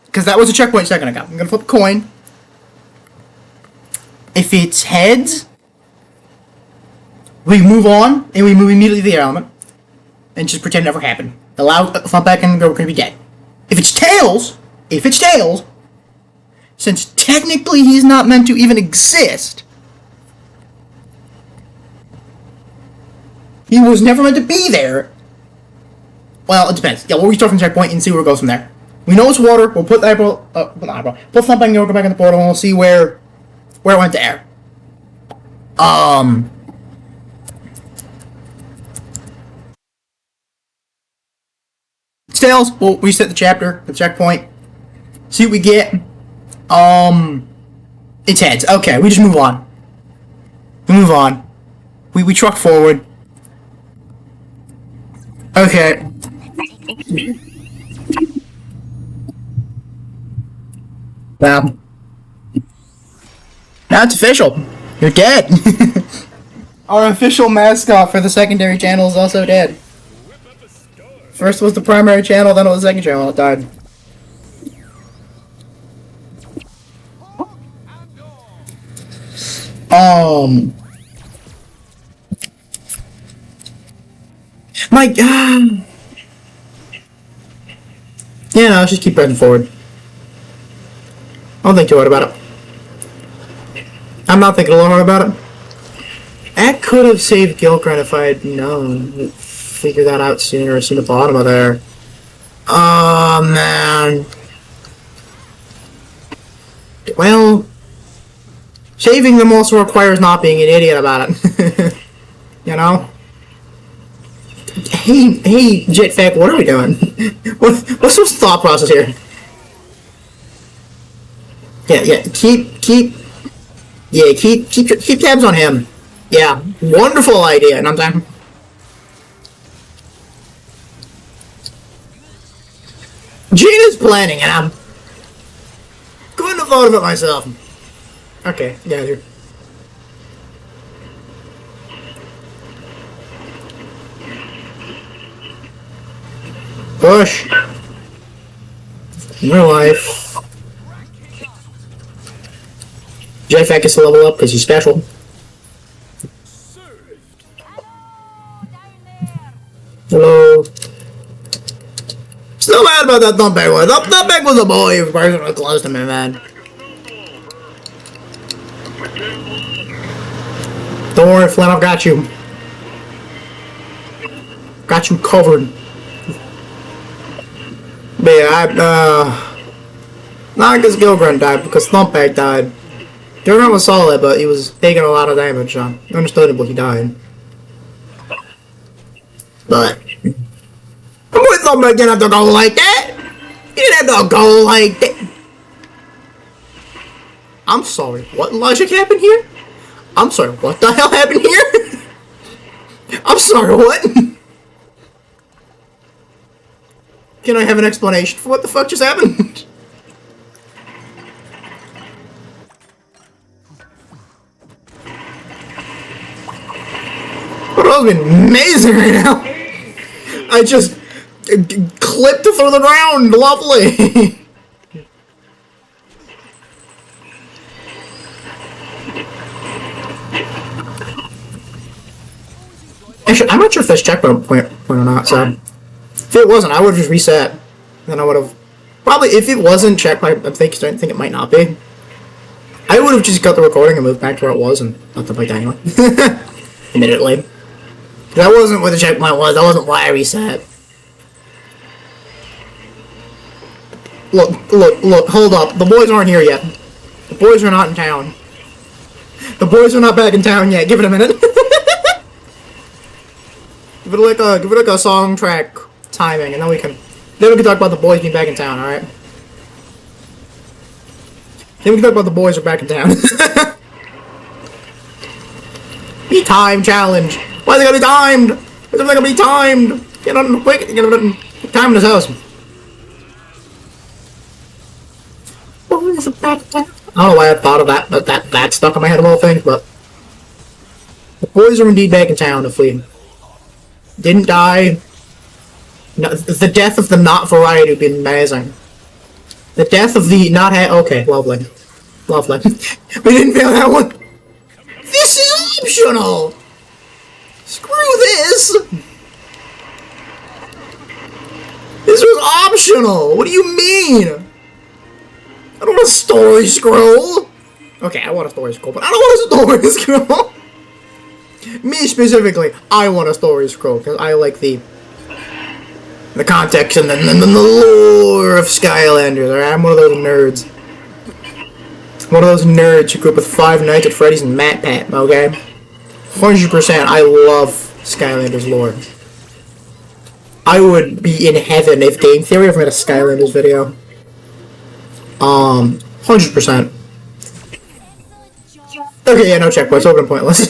Because that was a checkpoint a second ago. I'm gonna flip a coin. If it's heads, we move on, and we move immediately to the air element. And just pretend it never happened. Allow flip back and we're gonna be dead. If it's tails, since technically he's not meant to even exist, he was never meant to be there. Well, it depends. Yeah, we'll restart from the checkpoint and see where it goes from there. We know it's water. We'll put the eyeball. Put something and we'll go back in the portal and we'll see where it went to air. It's tails. We'll reset the chapter, the checkpoint. See what we get. It's heads. Okay, we just move on. We move on. We truck forward. Okay. Now it's official. You're dead. Our official mascot for the secondary channel is also dead. First was the primary channel, then it was the second channel. It died. My God. Yeah, no, let's just keep pressing forward. Don't think too hard about it. I'm not thinking a lot hard about it. That could have saved Gilgren if I had known. Figure that out sooner or seen the bottom of there. Oh, man. Well, saving them also requires not being an idiot about it. You know? Hey, Jetpack, what are we doing? What's your thought process here? Yeah, keep tabs on him. Yeah, wonderful idea, you know what I'm saying? Gina's planning, and I couldn't have thought of it myself. Okay, yeah, here. Push. In real life. Jetpack gets to level up because he's special. Hello. Still mad about that Thumpback one. Thumpback was a boy if a person was close to me, man. Don't worry, Flynn, I've got you. Got you covered. But yeah, not because Gilgren died, because Thumpback died. Gilgren was solid, but he was taking a lot of damage, so understandable he died. But Thumpback didn't have to go like that! He didn't have to go like that! I'm sorry, what logic happened here? I'm sorry, what the hell happened here? I'm sorry, what? Can I have an explanation for what the fuck just happened? That would have been amazing right now. I just clipped through the ground. Lovely. Actually, I'm not sure if that's checkpoint point or not, so if it wasn't, I would have just reset. Then I would have Probably, if it wasn't checkpoint, I think it might not be. I would have just cut the recording and moved back to where it was and not stuff like that anyway. Admittedly. That wasn't where the checkpoint was, that wasn't why I reset. Look, hold up. The boys aren't here yet. The boys are not in town. The boys are not back in town yet. Give it a minute. Give it like a song track timing, and then we can talk about the boys being back in town. All right. Then we can talk about the boys are back in town. Be time challenge. Why is it gonna be timed? Why is it gonna be timed? Get on quick. Get on time in this house. Boys are back down. I don't know why I thought of that, but that stuck in my head of all things. But the boys are indeed back in town. If we didn't die, no, the death of the not variety would be amazing. The death of the not okay, lovely. We didn't fail that one. This is optional. Screw this. This was optional. What do you mean? I don't want a story scroll. Okay, I want a story scroll, but I don't want a story scroll. Me specifically, I want a story scroll because I like the context and the lore of Skylanders. Alright, I'm one of those nerds. One of those nerds who grew up with Five Nights at Freddy's and Matt Pat. Okay, 100%. I love Skylanders lore. I would be in heaven if Game Theory ever made a Skylanders video. 100%. Okay, yeah, no checkpoints. Open and pointless.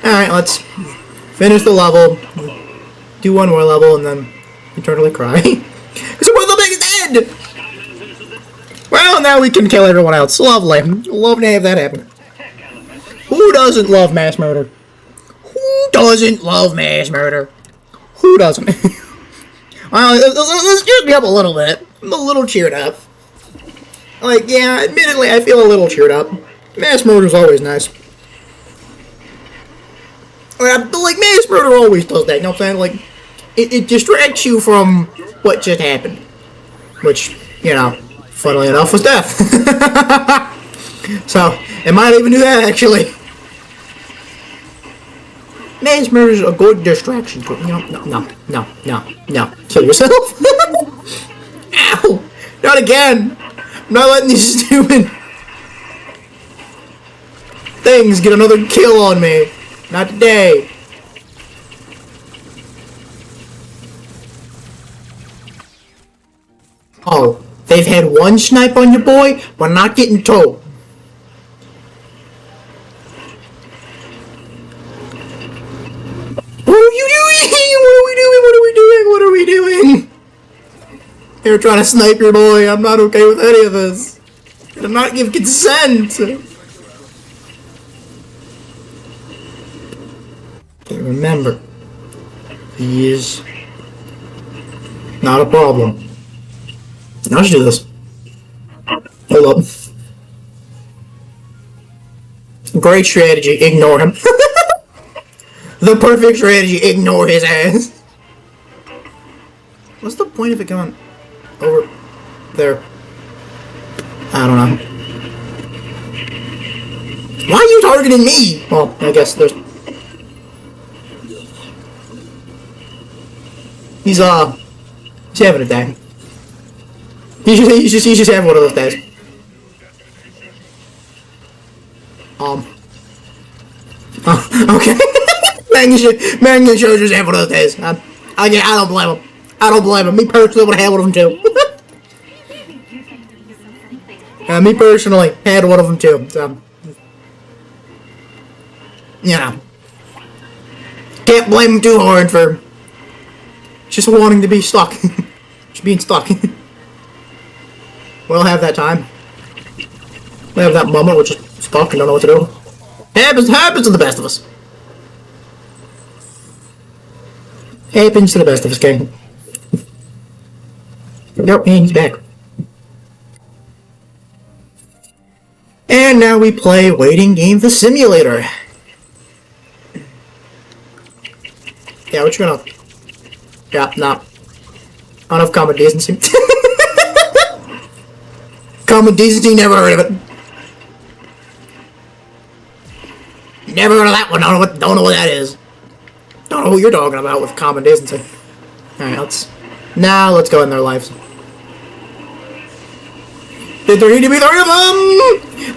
Alright, let's finish the level, do one more level, and then eternally cry. Because we're the biggest dead! Well, now we can kill everyone else. Lovely. Love to have that happen. Who doesn't love mass murder? Who doesn't love mass murder? Who doesn't? Well, let's cheer me up a little bit. I'm a little cheered up. Like, yeah, admittedly, I feel a little cheered up. Mass murder's always nice. But, like, mass murder always does that, you know what I'm saying? Like, it distracts you from what just happened. Which, you know, funnily enough, was death. So, it might even do that, actually. Mass murder is a good distraction. You know, no. Kill yourself. Ow! Not again! I'm not letting these stupid things get another kill on me. Not today. Oh, they've had one snipe on your boy, but not getting told. What are you doing? What are we doing? They're trying to snipe your boy. I'm not okay with any of this. I did not give consent. And remember, he is not a problem. Now let's do this. Hold up. Great strategy. Ignore him. The perfect strategy. Ignore his ass. What's the point of it going over there? I don't know. Why are you targeting me? Well, I guess there's... He's having a day. He's just having one of those days. Okay. Mangan shows just having one of those days. I don't blame him. I don't blame him. Me personally would have had one of them too. Me personally had one of them too. So, you know, can't blame him too hard for just wanting to be stuck. Just being stuck. We'll have that time. We'll have that moment we're just stuck and don't know what to do. Happens to the best of us. Happens to the best of us, gang. Nope, and he's back. And now we play Waiting Game the Simulator. Yeah, what you gonna... Yeah, no. I don't have common decency. Common decency, never heard of it. Never heard of that one. Don't know what that is. Don't know who you're talking about with common decency. Alright, let's go in their lives. There need to be 3 of them!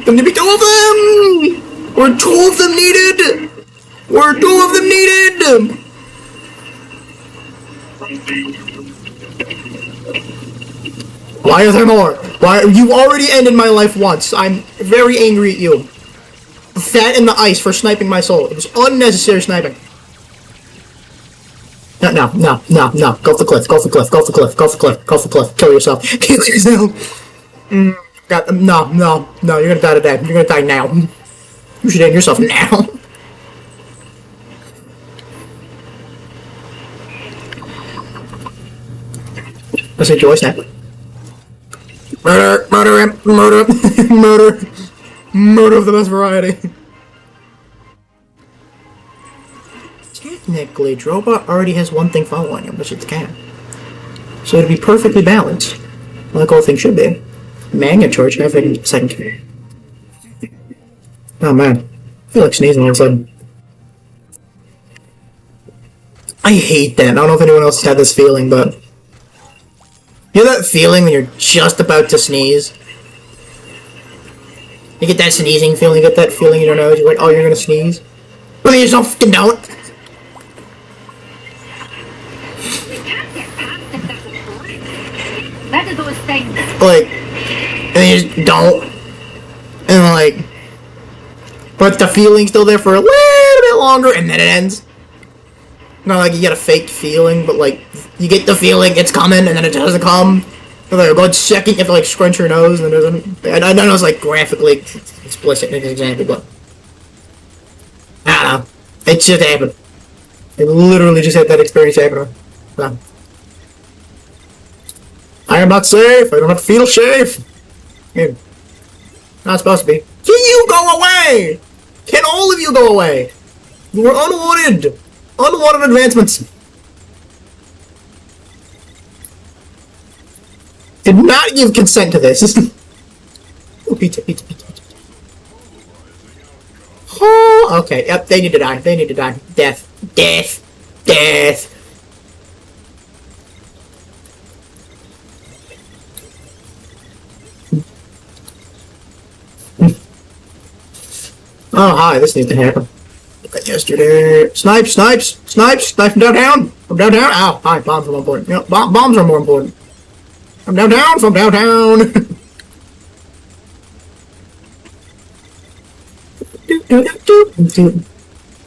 There need to be 2 of them! We're 2 of them needed! We're 2 of them needed! Why are there more? Why? You already ended my life once. I'm very angry at you. That in the ice for sniping my soul. It was unnecessary sniping. No. Go off the cliff. Go off the cliff. Go off the cliff. Go off the cliff. Go off the cliff. Kill yourself. Kill yourself. God, no. You're gonna die today. You're gonna die now. You should end yourself now. I say Joy Snap. Murder of the best variety. Technically, Drobot already has one thing following him, which is the cat. So it'd be perfectly balanced, like all things should be. Manga Charge having second cat. Oh man, I feel like sneezing all of a sudden. I hate that. I don't know if anyone else has had this feeling, but you know that feeling when you're just about to sneeze? You get that sneezing feeling, you get that feeling in your nose, you're like, oh, you're gonna sneeze? But you just fucking don't! That is those things. Like, and then you just don't. And like, but the feeling's still there for a little bit longer, and then it ends. Not like you get a fake feeling, but like, you get the feeling it's coming, and then it doesn't come. For like a good second, you have to like scrunch your nose, and it doesn't. I know it's like graphically explicit in this example, but I don't know. It just happened. It literally just had that experience happen. So. I am not safe. I do not feel safe. Here. Not supposed to be. Can you go away? Can all of you go away? You are unwanted. Unwanted advancements. Did not give consent to this. Ooh, pizza. Oh, okay. Yep, they need to die. They need to die. Death. Oh, hi, this needs to happen. Yesterday. Snipe from downtown! Ow, hi, bombs are more important. You know, bombs are more important. From downtown!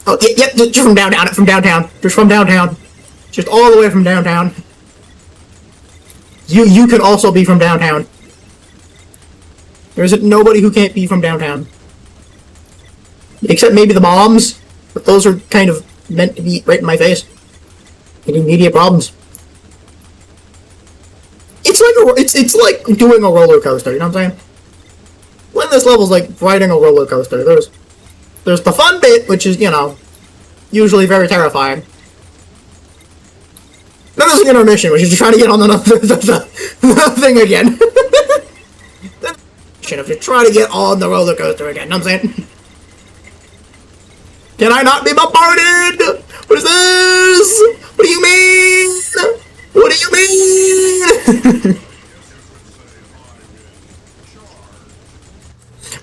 Oh, yep, just from downtown. Just all the way from downtown. You can also be from downtown. There isn't nobody who can't be from downtown. Except maybe the bombs, but those are kind of meant to be right in my face. Getting immediate problems. It's like doing a roller coaster, you know what I'm saying? When this level's like riding a roller coaster, there's the fun bit, which is, you know, usually very terrifying. Then there's an intermission, which is just trying to get on the thing again. If you try to get on the roller coaster again, you know what I'm saying? Can I not be bombarded? What is this? What do you mean? What do you mean?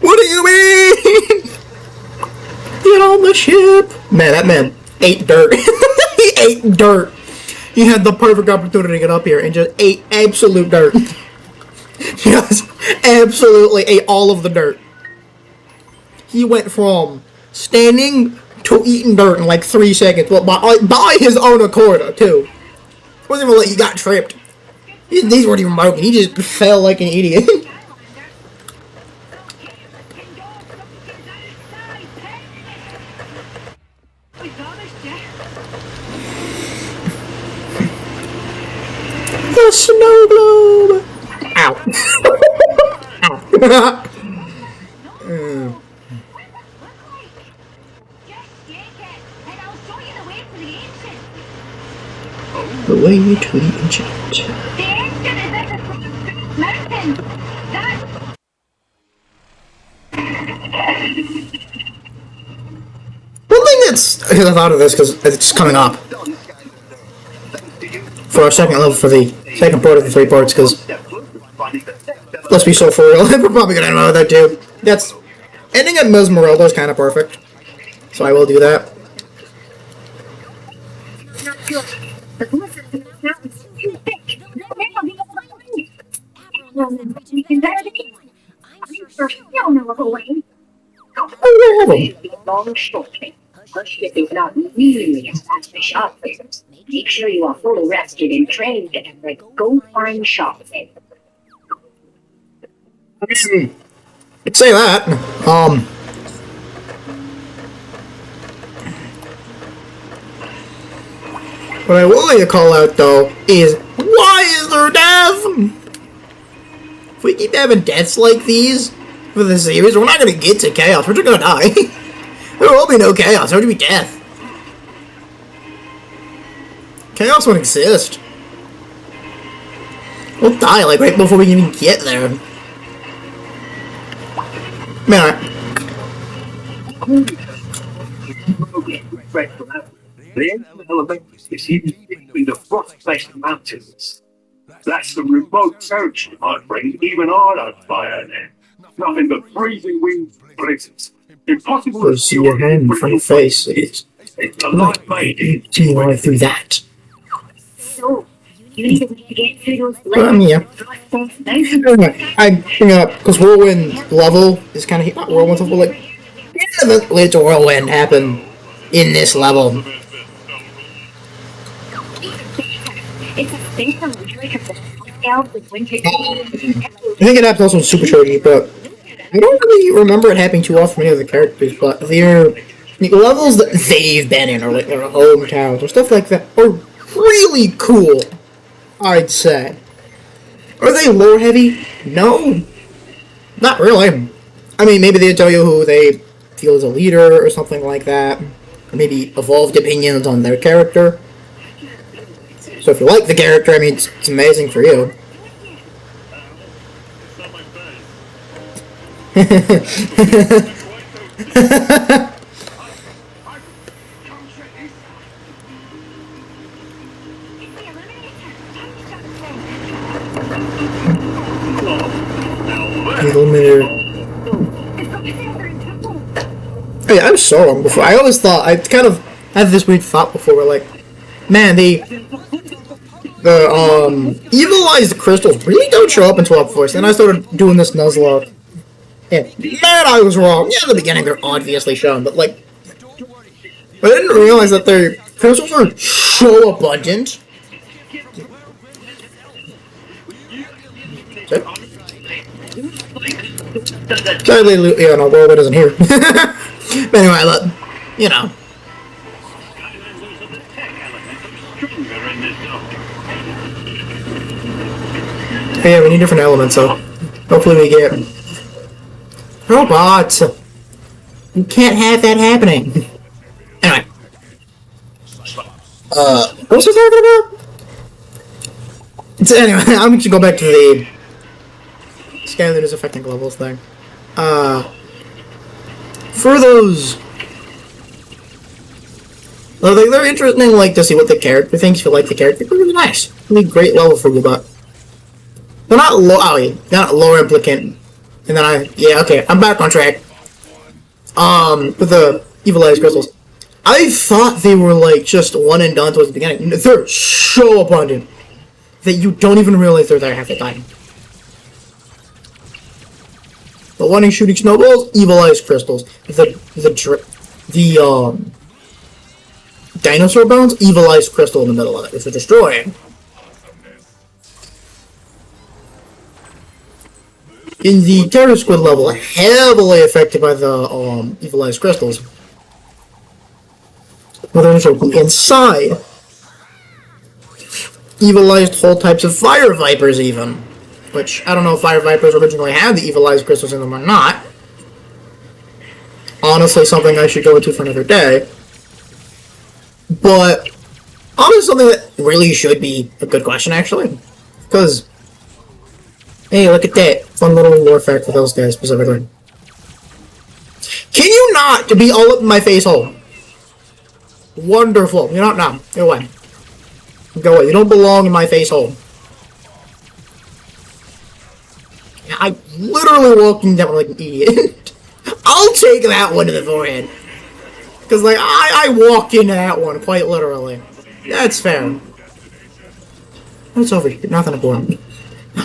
What do you mean? Get on the ship. Man, that man ate dirt. He ate dirt. He had the perfect opportunity to get up here and just ate absolute dirt. Just absolutely ate all of the dirt. He went from standing to eating dirt in like 3 seconds. Well, by his own accord, too. It wasn't even like he got tripped. These weren't even broken. He just fell like an idiot. The snow globe! Ow. Ow. The way to the ancient. again. That One thing that's, because I thought of this because it's coming up for our second level for the second part of the 3 parts. Because let's be so for real, we're probably gonna end with that too. That's ending at Mesmeralda is kind of perfect, so I will do that. we can better be. I'm sure you'll know a way. Oh, yeah, I have 'em. Long short. Push this is not really as fast as shop players. Make sure you are fully rested and trained and like go find shops. I mean, I'd say that. What I would like to call out though is, why is there death? If we keep having deaths like these for the series, we're not gonna get to chaos. We're just gonna die. There will be no chaos. There will be death. Chaos won't exist. We'll die like right before we can even get there. Man, The end element is hidden between the frost-based mountains. That's the remote territory, my friend. Even I don't fire there. Nothing but freezing winds, blizzards. Impossible to see your hand in front of your face. It's the light made. see right through that. So, you need to get through those Yeah. Anyway, I bring up because whirlwind level is kind of not whirlwind level, like eventually it's a whirlwind happen in this level. It's a thing from out with winter. I think it happens also in Superchargy, but I don't really remember it happening too often for any of the characters. But the levels that they've been in, or like their hometowns, or stuff like that, are really cool. I'd say. Are they lore heavy? No, not really. I mean, maybe they tell you who they feel is a leader or something like that, or maybe evolved opinions on their character. So if you like the character, I mean, it's amazing for you. Oh yeah, I was so wrong before. I always thought, I kind of had this weird thought before where like, man, the evilized crystals really don't show up until up first. Then I started doing this nuzlock. And man, I was wrong. Yeah, in the beginning they're obviously shown, but like, I didn't realize that their crystals are so abundant. Sadly, yeah, no, Whirlwind isn't here. But anyway, look, you know. Yeah, we need different elements, so hopefully we get robots. You can't have that happening. Anyway. What was I talking about? So anyway, I'm going to go back to the Skylander is affecting levels thing. For those, well, they're interesting, like, to see what the character thinks. If you like the character, they're really nice. Really great level for you, but they're not low. Oh, yeah, not lore implicant. And then okay, I'm back on track. With the evilized crystals, I thought they were like just one and done towards the beginning. They're so abundant that you don't even realize they're there half the time. The one in shooting snowballs, evilized crystals. The dinosaur bones, evilized crystal in the middle of it. If they're destroying. In the Terror Squid level, heavily affected by the evilized crystals. But then also inside, evilized whole types of fire vipers even. Which, I don't know if fire vipers originally had the evilized crystals in them or not. Honestly, something I should go into for another day. But, honestly, something that really should be a good question, actually. Because Hey, look at that. Fun little lore fact for those guys specifically. Can you not be all up in my face hole? Wonderful. You're not now. Go away. Go away. You don't belong in my face hole. I'm literally walking down like an idiot. I'll take that one to the forehead. Because, like, I walk into that one, quite literally. That's fair. What's over here? Nothing important.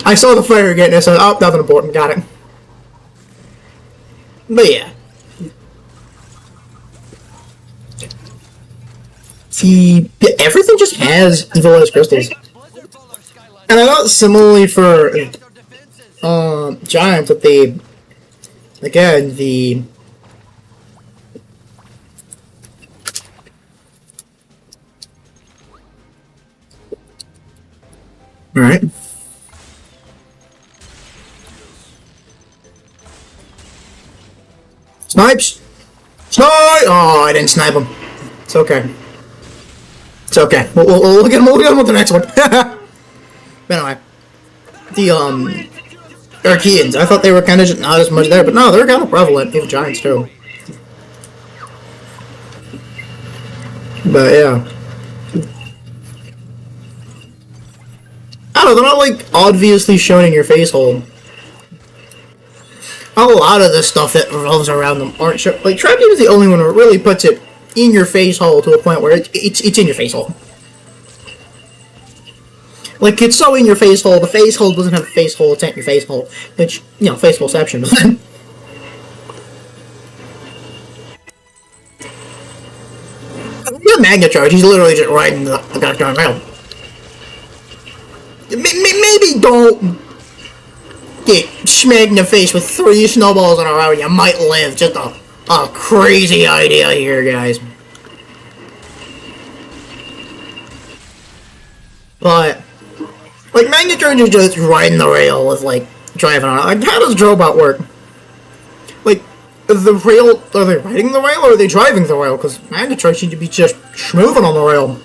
I saw the fire again, and I said, oh, nothing important. Got it. But, yeah. Everything just has evil crystals. And I thought similarly for giants that they, again, the alright. Snipes! Snipe! Oh, I didn't snipe him. It's okay. It's okay. We'll look at him with the next one. But anyway. The, Archaeans. I thought they were kind of just not as much there, but no, they're kind of prevalent. Even giants, too. But, yeah. I don't know, they're not, like, obviously shown in your face hole. A lot of the stuff that revolves around them aren't shown. Like, Trapdeep is the only one who really puts it in your face hole to a point where it's in your face hole. Like, it's so in your face hole, the face hole doesn't have a face hole, it's at your face hole. Which, you know, face holeception. The Magna Charge, he's literally just riding the goddamn rail. Maybe don't get smacked in the face with 3 snowballs in a row and you might live. Just a crazy idea here, guys. But, like, Magna Charge is just riding the rail with, like, driving on it. Like, how does Drobot work? Like, the rail, are they riding the rail or are they driving the rail? Because Magna Charge seems to be just schmooving on the rail.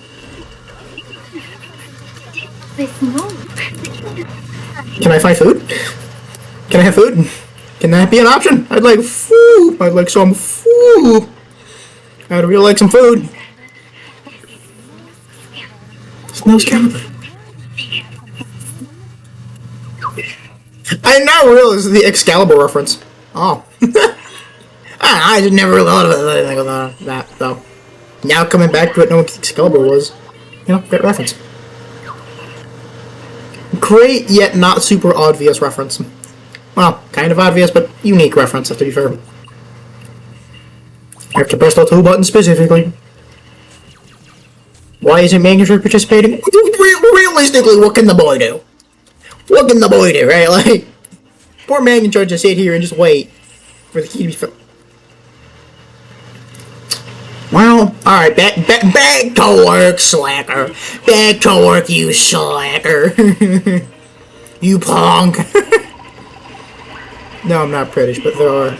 Can I find food? Can I have food? Can that be an option? I'd like food. I'd like some food. I'd really like some food. No Skylander. I now realize the Excalibur reference. Oh. I just never really thought of that, though. Now coming back to it, knowing what Excalibur was, you know, great reference. Great, yet not super obvious reference. Well, kind of obvious, but unique reference, to be fair. I have to press the 2 button specifically. Why isn't Magna Charge participating? Realistically, what can the boy do? What can the boy do, right? Like, poor Magna Charge to sit here and just wait for the key to be filled. Well, alright, back to work, slacker. Back to work, you slacker. You punk. No, I'm not British, but there are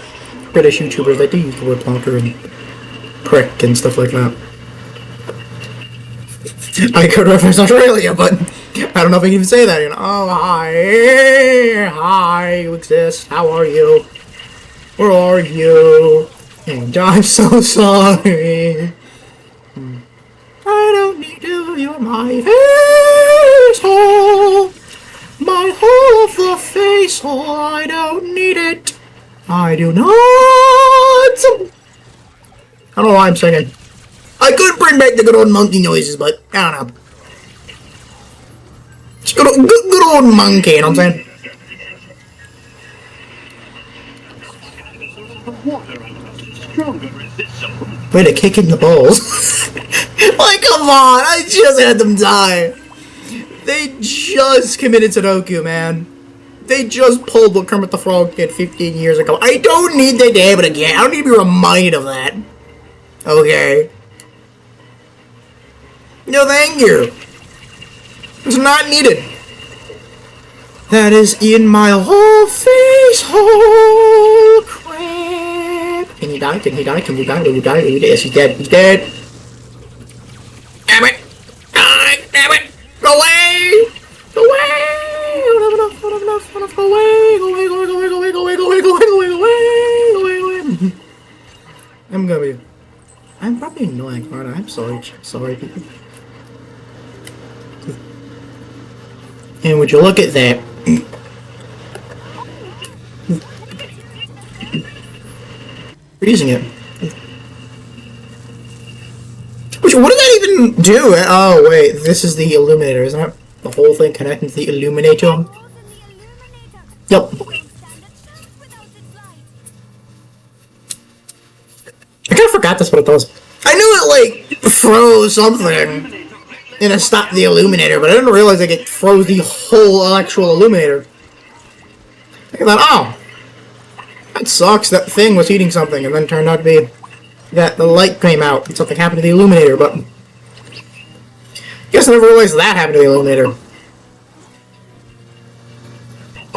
British YouTubers that do use the word plonker and prick and stuff like that. I could reference Australia, but I don't know if I can even say that. You know, oh, hi, you exist. How are you? Where are you? And I'm so sorry. I don't need to. You're my face hole. My hole of the face hole. I don't need it. I do not. I don't know why I'm singing. I could bring back the good old monkey noises, but I don't know. It's good old monkey, you know what I'm saying? Way to kick in the balls. Like, come on, I just had them die. They just committed Sudoku, man. They just pulled what Kermit the Frog did 15 years ago. I don't need to damn it again. I don't need to be reminded of that. Okay. No, thank you. It's not needed. That is in my whole face hole. Crap. Can he die? Can he die? Can he die? Will he die? Yes, he's dead. He's dead. Damn it. Damn it. Go away. Go away. I don't have enough. I don't have enough. Go away, go away, go away, go away, go away, go away, go away, go away, go away, go away, go away. I'm probably annoying, aren't I? I'm sorry, people. And would you look at that? Freezing it. Which, what does that even do? Oh, wait, this is the illuminator, isn't it? The whole thing connecting to the illuminator? Yep. I kinda forgot that's what it does. I knew it, like, froze something and it stopped the illuminator, but I didn't realize, like, it froze the whole actual illuminator. I thought, oh, that sucks, that thing was heating something, and then it turned out to be that the light came out and something happened to the illuminator, but I guess I never realized that happened to the illuminator.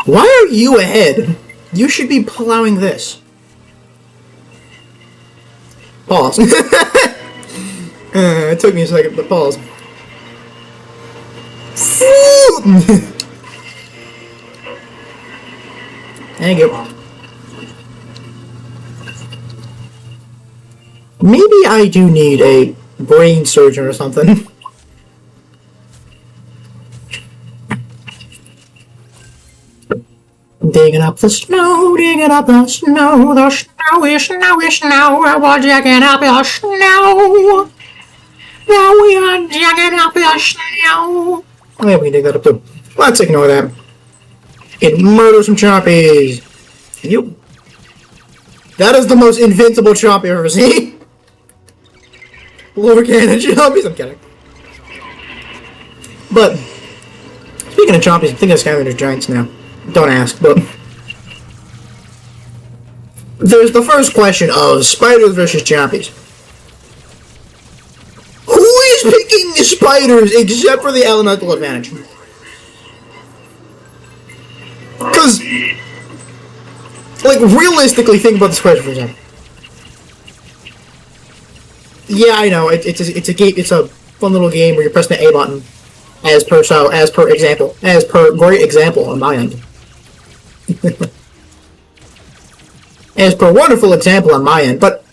Why are you ahead? You should be plowing this. Pause. It took me a second, but pause. Thank you. Maybe I do need a brain surgeon or something. Digging up the snow, digging up the snow, snowy, snowy snow, we're digging up the snow. Now we are digging up the snow. Oh yeah, we can dig that up too. Let's ignore that. And murder some chompies. Yep. That is the most invincible chomp I've ever seen. Lower cannon chompies, I'm kidding. But, speaking of chompies, I'm thinking of Skylander giants now. Don't ask, but there's the first question of spiders versus chompies. Who is picking the spiders except for the elemental advantage? Because, like, realistically, think about the spider for example. Yeah, I know it's a game. It's a fun little game where you're pressing the A button, as per great example on my end. As per wonderful example on my end, but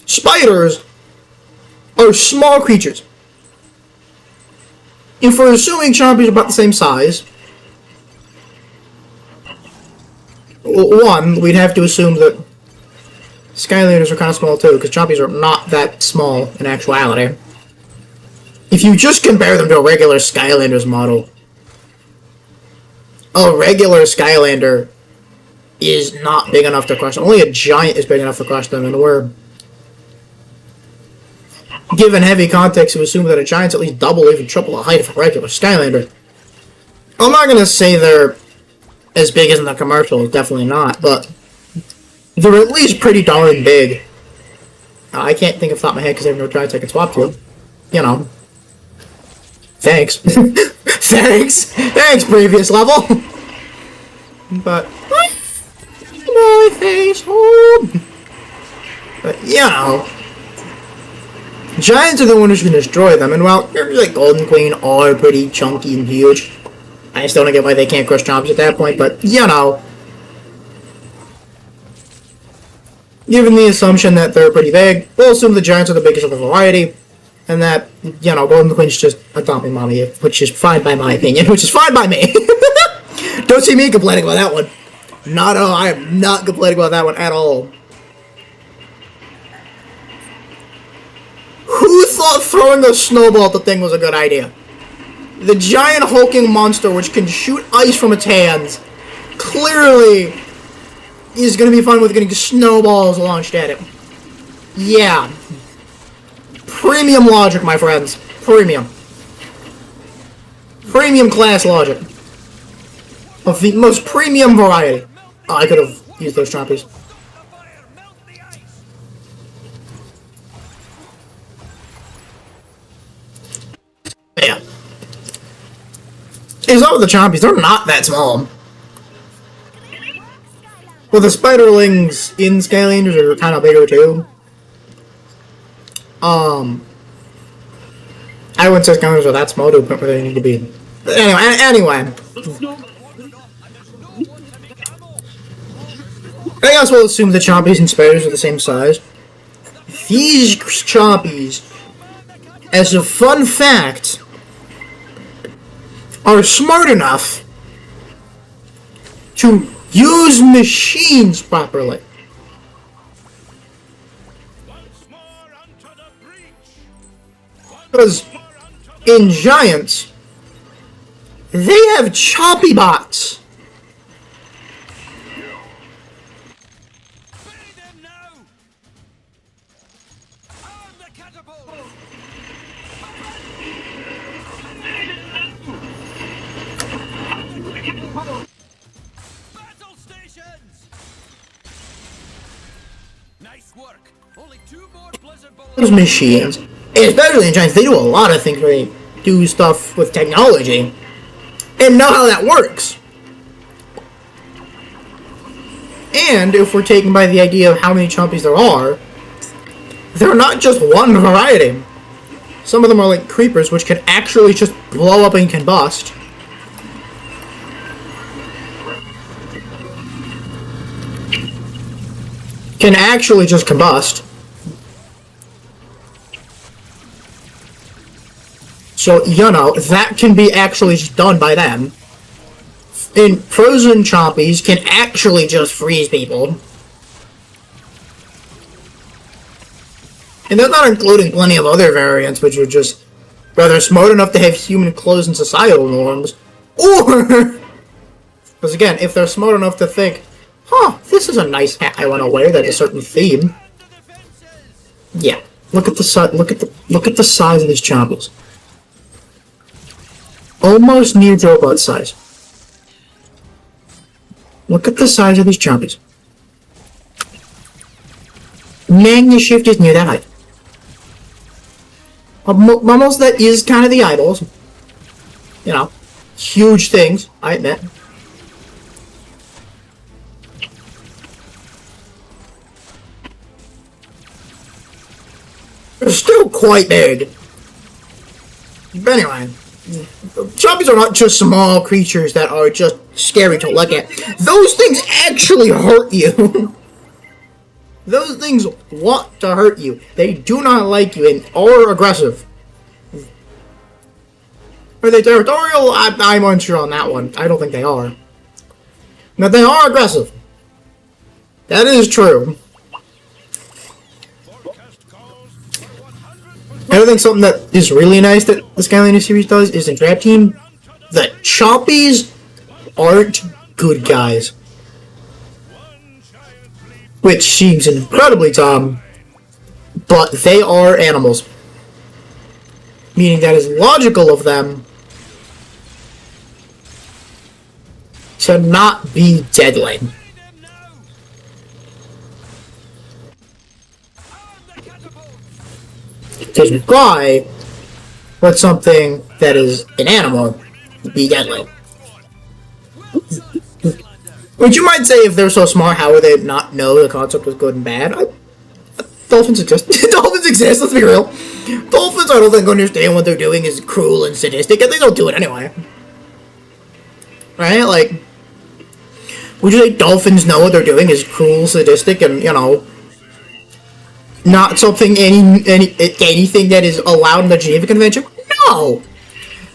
spiders are small creatures. If we're assuming chompies are about the same size, one, we'd have to assume that Skylanders are kind of small too, because chompies are not that small in actuality. If you just compare them to a regular Skylanders model, a regular Skylander is not big enough to crush them. Only a giant is big enough to crush them, and we're given heavy context to assume that a giant's at least double, even triple the height of a regular Skylander. I'm not going to say they're as big as in the commercials, definitely not, but they're at least pretty darn big. I can't think of the top of my head because I have no giants I can swap to. You know. Thanks. Thanks, previous level. But my face home. But you know, giants are the ones who can destroy them. And while like Golden Queen are pretty chunky and huge, I still don't get why they can't crush chomps at that point. But you know, given the assumption that they're pretty big, we'll assume the giants are the biggest of the variety. And that, you know, Golden Queen's just a dumping mommy, which is fine by my opinion, which is fine by me. Don't see me complaining about that one. Not at all. I am not complaining about that one at all. Who thought throwing a snowball at the thing was a good idea? The giant hulking monster which can shoot ice from its hands clearly is going to be fun with getting snowballs launched at it. Yeah. Premium logic, my friends. Premium. Premium class logic. Of the most premium variety. Oh, I could have used those chompies. Yeah. It's not with the chompies. They're not that small. Well, the spiderlings in Skylanders are kind of bigger too. I wouldn't say Skylanders are that small to a point where they need to be. But anyway. I guess we'll assume the chompies and spiders are the same size. These chompies, as a fun fact, are smart enough to use machines properly. Because in Giants, they have choppy bots. Battle stations. Nice work. Only 2 more blizzard bullets. Those machines, especially in Giants, they do a lot of things where they do stuff with technology and know how that works. And if we're taken by the idea of how many chompies there are, they're not just one variety. Some of them are like creepers, which can actually just blow up and combust. Can actually just combust. So, you know, that can be actually just done by them. And frozen chompies can actually just freeze people. And that's not including plenty of other variants, which are just rather smart enough to have human clothes and societal norms. Or, because again, if they're smart enough to think, huh, this is a nice hat I want to wear, that's a certain theme. Yeah, look at the size of these chompies. Almost near robot size. Look at the size of these chompies. Magnushift is near that height. Almost that is kind of the eyeballs. You know, huge things, I admit. They're still quite big. But anyway, chompies are not just small creatures that are just scary to look at. Those things actually hurt you. Those things want to hurt you. They do not like you and are aggressive. Are they territorial? I'm unsure on that one. I don't think they are. But they are aggressive. That is true. I think something that is really nice that the Skylander series does is in Trap Team, the chompies aren't good guys. Which seems incredibly dumb, but they are animals. Meaning that is logical of them to not be deadly. Because why would something that is an animal be deadly? Which you might say, if they're so smart, how would they not know the concept of good and bad? Dolphins exist. Dolphins exist, let's be real. Dolphins, I don't think, understand what they're doing is cruel and sadistic, and they don't do it anyway. Right? Like, would you say dolphins know what they're doing is cruel, sadistic, and, you know, not something anything that is allowed in the Geneva Convention? No!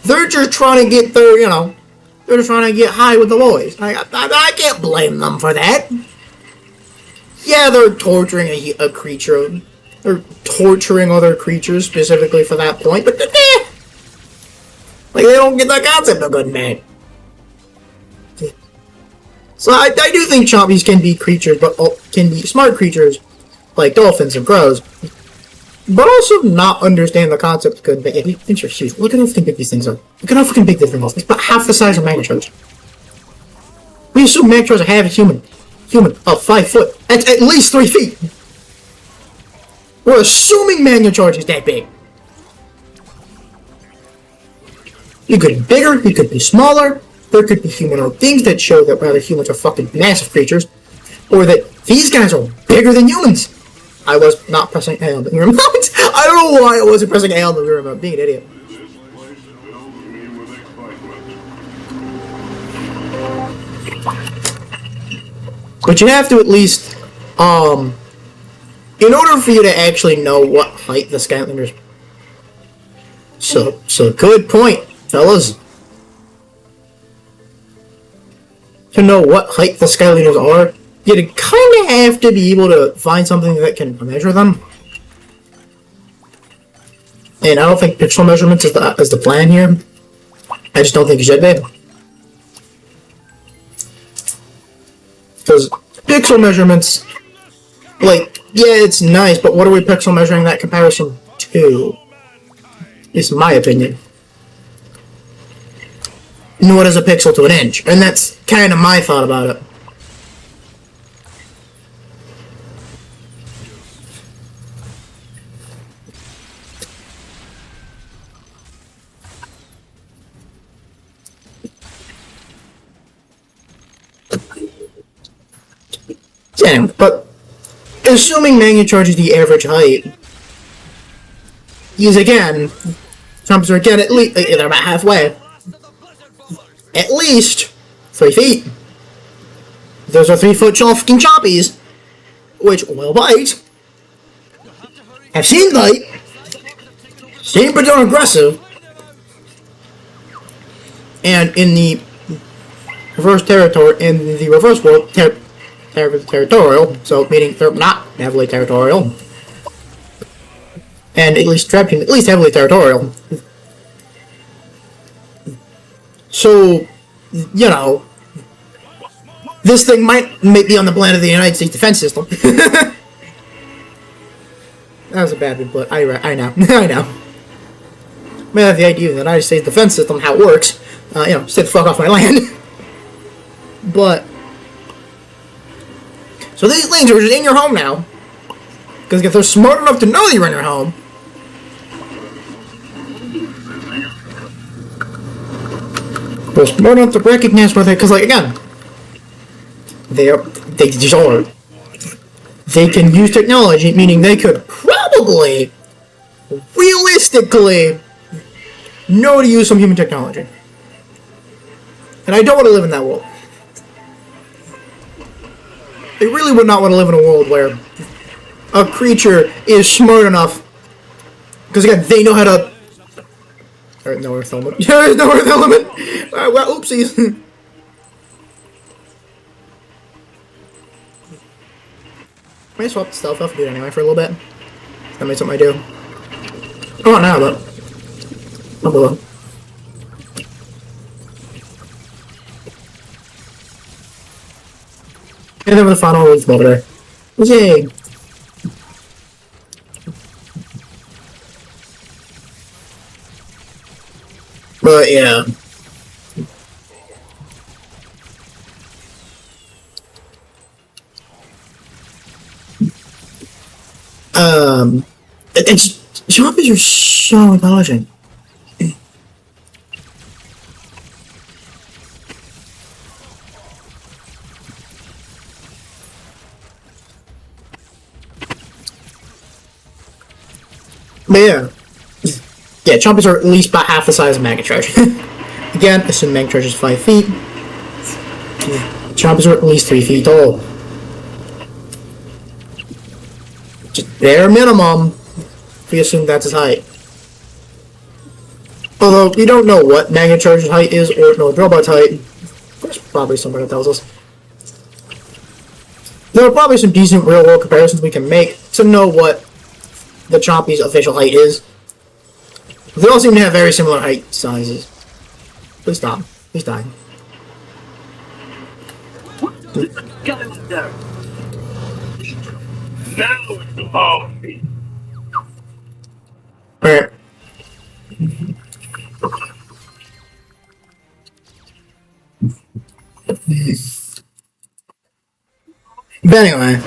They're just trying to get their, you know, they're just trying to get high with the boys. I can't blame them for that. Yeah, they're torturing a creature. They're torturing other creatures specifically for that point, but like, they don't get the concept of good and bad. So I do think chompies can be creatures, but can be smart creatures like dolphins and crows, but also not understand the concept of good and bad. Yeah, these things are huge. Look at how fucking big these things are. Look at how fucking big this thing is. It's about half the size of Magnachars. We assume Magnachars are half a human of 5 foot. That's at least 3 feet. We're assuming Magnachars is that big. You could be bigger, you could be smaller, there could be humanoid things that show that rather humans are fucking massive creatures, or that these guys are bigger than humans. I was not pressing A on the remote. I don't know why I wasn't pressing A on the remote. Being an idiot. But you have to at least, in order for you to actually know what height the Skylanders... So good point, fellas. To know what height the Skylanders are, you kind of have to be able to find something that can measure them. And I don't think pixel measurements is the plan here. I just don't think it should be. Because pixel measurements, like, yeah, it's nice, but what are we pixel measuring that comparison to? Is my opinion. And what is a pixel to an inch? And that's kind of my thought about it. Anyway, but assuming magnitude is the average height, is again, jumps are again at least they're about halfway. At least 3 feet. Those are 3-foot fucking choppies, which will bite. Have seen bite. Seen but don't aggressive. And in the reverse territory, in the reverse world, territorial, so meaning they're not heavily territorial, and at least heavily territorial. So, you know, this thing might be on the plan of the United States defense system. That was a bad one, but I know, I know. May have the idea of the United States defense system, how it works. You know, stay the fuck off my land. But so these things are just in your home now. Because if they're smart enough to know you're in your home, they're smart enough to recognize where they... Because, like, again, they just are. They can use technology, meaning they could probably, realistically, know to use some human technology. And I don't want to live in that world. I really would not want to live in a world where a creature is smart enough, because again, they know how to... Alright, no earth element. There's no earth element! Well, oopsies. May I swap the stealth off, do it anyway for a little bit? That might something I do. Oh, now, but... Oh, below. And then with the final roof over there. Yay! But yeah. It's zombies are so intelligent. But yeah. Yeah, chompies are at least about half the size of Magacharge. Again, assume Magacharge is 5 feet. Chompies are at least 3 feet tall. Just bare minimum, if we assume that's his height. Although, we don't know what Magacharge's height is, or no Drillbot's height. There's probably somewhere that tells us. There are probably some decent real-world comparisons we can make to know what the Chompy's official height is. They all seem to have very similar height sizes. Please stop. He's dying. Skylander! Now it's the party! Alright. But anyway.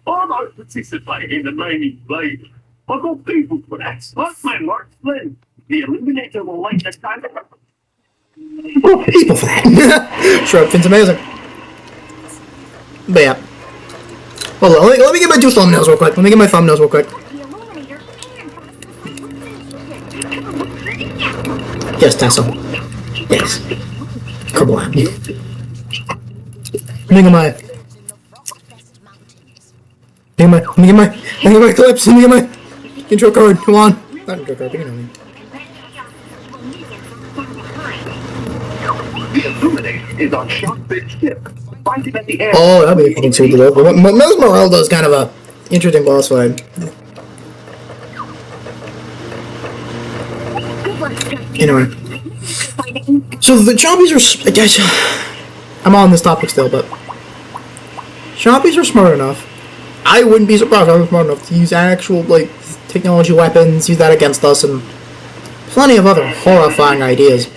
I don't participate in the main blade. I've got people for that. Like my Mark Flynn. The Illuminator will like this kind of... Oh, people for that. Sure, Finn's amazing. But yeah. Hold on, let me get my two thumbnails real quick. Let me get my thumbnails real quick. Yes, Tessa. Yes. Kablam. Let me get my clips. Let me get my intro card. Come on. Not intro card, but you know me. The Illuminator is on Sharkfin's ship. Find him at the air. Oh, that'd be a fucking super dope. But Mesmeralda is kind of a interesting boss fight. Anyway. So the Chompies are... I guess... I'm on this topic still, but... Chompies are smart enough. I wouldn't be surprised if I was smart enough to use actual, like, technology weapons, use that against us, and plenty of other horrifying ideas.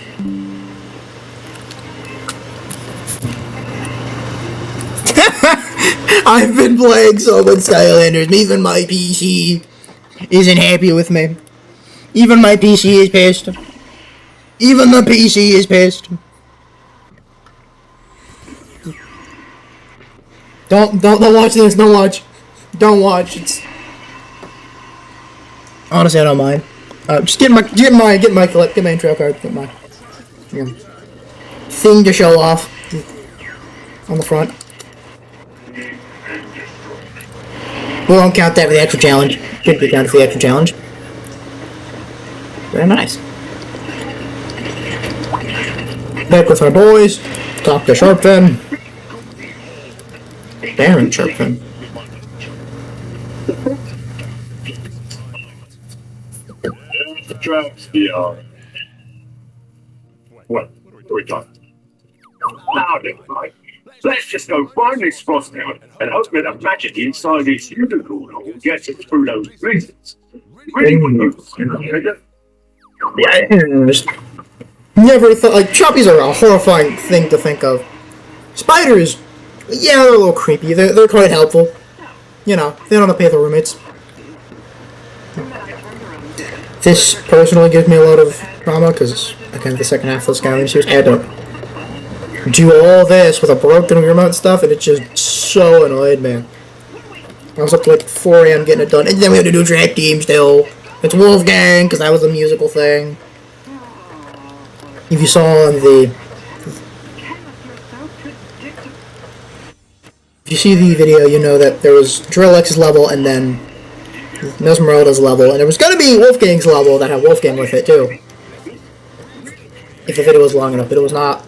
I've been playing so much Skylanders, even my PC isn't happy with me. Even my PC is pissed. Even the PC is pissed. Don't watch this, don't watch. Don't watch, it's... Honestly, I don't mind. Just get my clip, get my intro card, get my... You know, thing to show off. On the front. We won't count that for the actual challenge. Should be counted for the actual challenge. Very nice. Back with our boys. Talk to Sharpfin. Baron Sharpfin. The tracks beyond. What are we talking? Now then, Mike. Let's just go find this frost now and hope that the magic inside this unicorn hole gets us through those blizzards. Really want to Yeah, never thought, like, Chompies are a horrifying thing to think of. Spiders, yeah, they're a little creepy. They're quite helpful. You know, they don't have to pay their roommates. This personally gives me a lot of trauma, because, again, the second half of the Skylander series, I had to do all this with a broken remote and stuff, and it just so annoyed me. I was up to like 4 AM getting it done, and then we had to do track team still. It's Wolfgang, because that was a musical thing. If you saw on the... If you see the video, you know that there was Drillex's level, and then Mesmeralda's level, and there was going to be Wolfgang's level that had Wolfgang with it, too. If the video was long enough, but it was not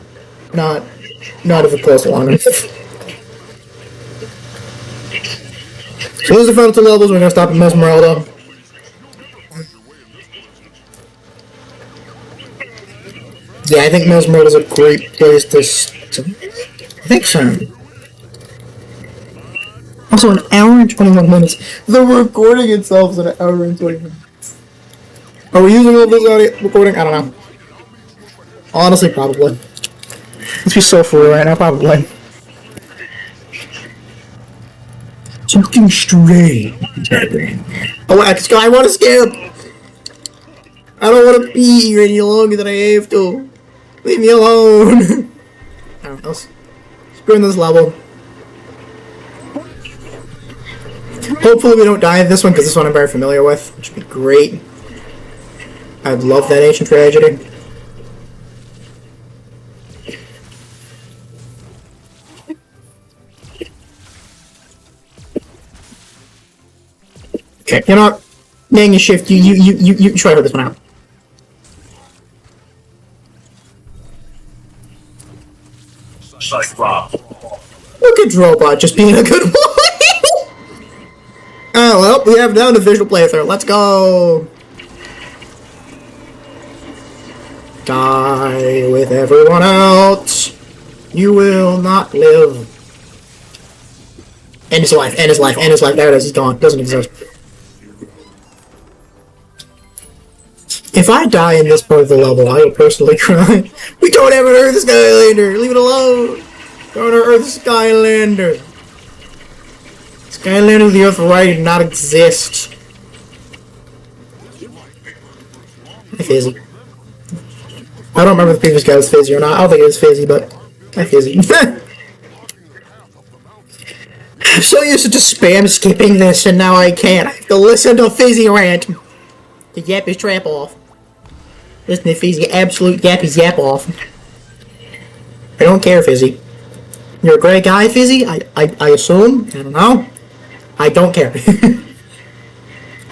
even close to long enough. So those are the final 2 levels. We're gonna stop at Mesmeralda. Yeah, I think Mesmeralda is a great place to I think so. Also, an hour and 21 minutes. The recording itself is an hour and 20 minutes. Are we using all this audio recording? I don't know. Honestly, probably. Let's be so full right now, probably. Something strange is happening. Oh, I want to skip! I don't want to be here any longer than I have to. Leave me alone! Alright, let's go in this level. Hopefully we don't die in this one, because this one I'm very familiar with, which would be great. I'd love that ancient tragedy. Okay, you know what? Dang your shift, you try to hold this one out. Look at Drobot just being a good boy! Oh, well, we have now an official playthrough. Let's go! Die with everyone else. You will not live. End his life, end his life, end his life. There it is, he's gone. Doesn't exist. If I die in this part of the level, I will personally cry. We don't have an Earth Skylander! Leave it alone! Don't Earth Skylander! Skylander of the Earth Variety did not exist. Hi, Fizzy. I don't remember if the previous guy was Fizzy or not. I don't think it was Fizzy, but... Hi, Fizzy. So used to just spam skipping this, and now I can't. I have to listen to Fizzy rant. To yap his trap off. Listen to Fizzy absolute yap his yap off. I don't care, Fizzy. You're a great guy, Fizzy? I assume? I don't know. I don't care.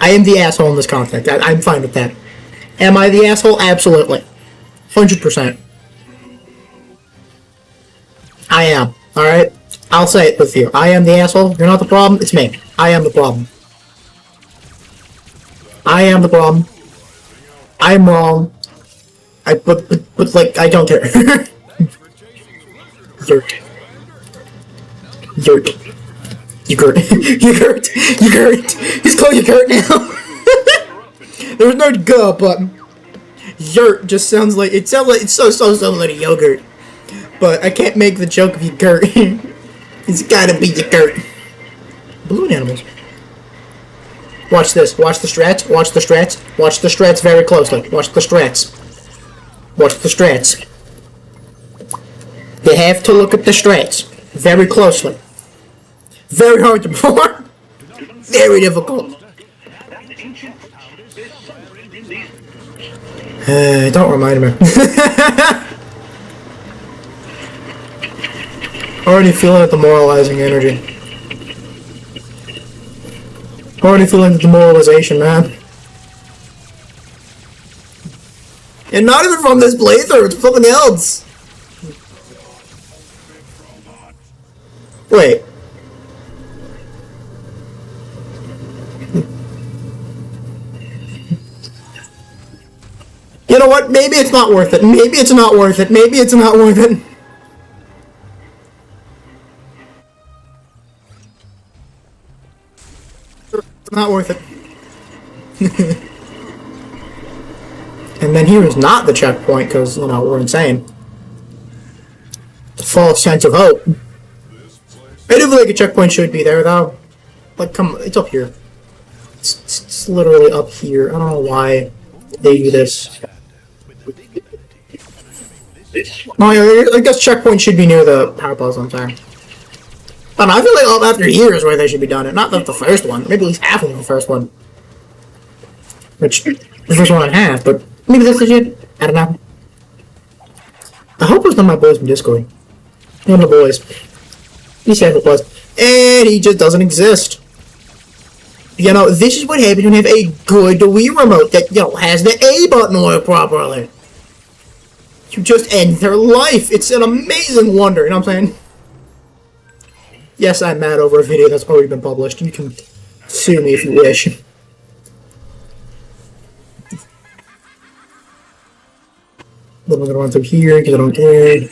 I am the asshole in this conflict. I'm fine with that. Am I the asshole? Absolutely. 100%. I am. Alright? I'll say it with you. I am the asshole. You're not the problem. It's me. I am the problem. I am the problem. I'm wrong. But like, I don't care. Yurt. Yurt. Yurt. Yurt. Yurt. He's called Yurt now. There's no G, but Yurt just sounds like, it so sounds like a yogurt. But I can't make the joke of yogurt. It's gotta be yogurt. Balloon animals. Watch this. Watch the strats. Watch the strats. Watch the strats very closely. Watch the strats. Watch the strats. You have to look at the strats very closely. Very hard to perform. Very difficult. Don't remind me. Already feeling the demoralizing energy. Already feeling the demoralization, man. And not even from this playthrough, it's something else. Wait. You know what? Maybe it's not worth it. Maybe it's not worth it. Maybe it's not worth it. Not worth it. And then here is not the checkpoint, because, you know, we're insane. The false sense of hope. I do feel like a checkpoint should be there, though. Like, come on, it's up here. It's literally up here. I don't know why they do this. No, I guess checkpoint should be near the power puzzle, I'm sorry. I don't know, I feel like after years where they should be done it. Not the first one. Maybe at least half of the first one. Which, the first one and a half, but maybe that's legit. I don't know. I hope it was not my boys from Discord. One of the boys. He said it was. And he just doesn't exist. You know, this is what happens when you have a good Wii remote that, you know, has the A button work properly. You just end their life. It's an amazing wonder, you know what I'm saying? Yes, I'm mad over a video that's already been published. You can sue me if you wish. Then we're gonna run through here because I don't care.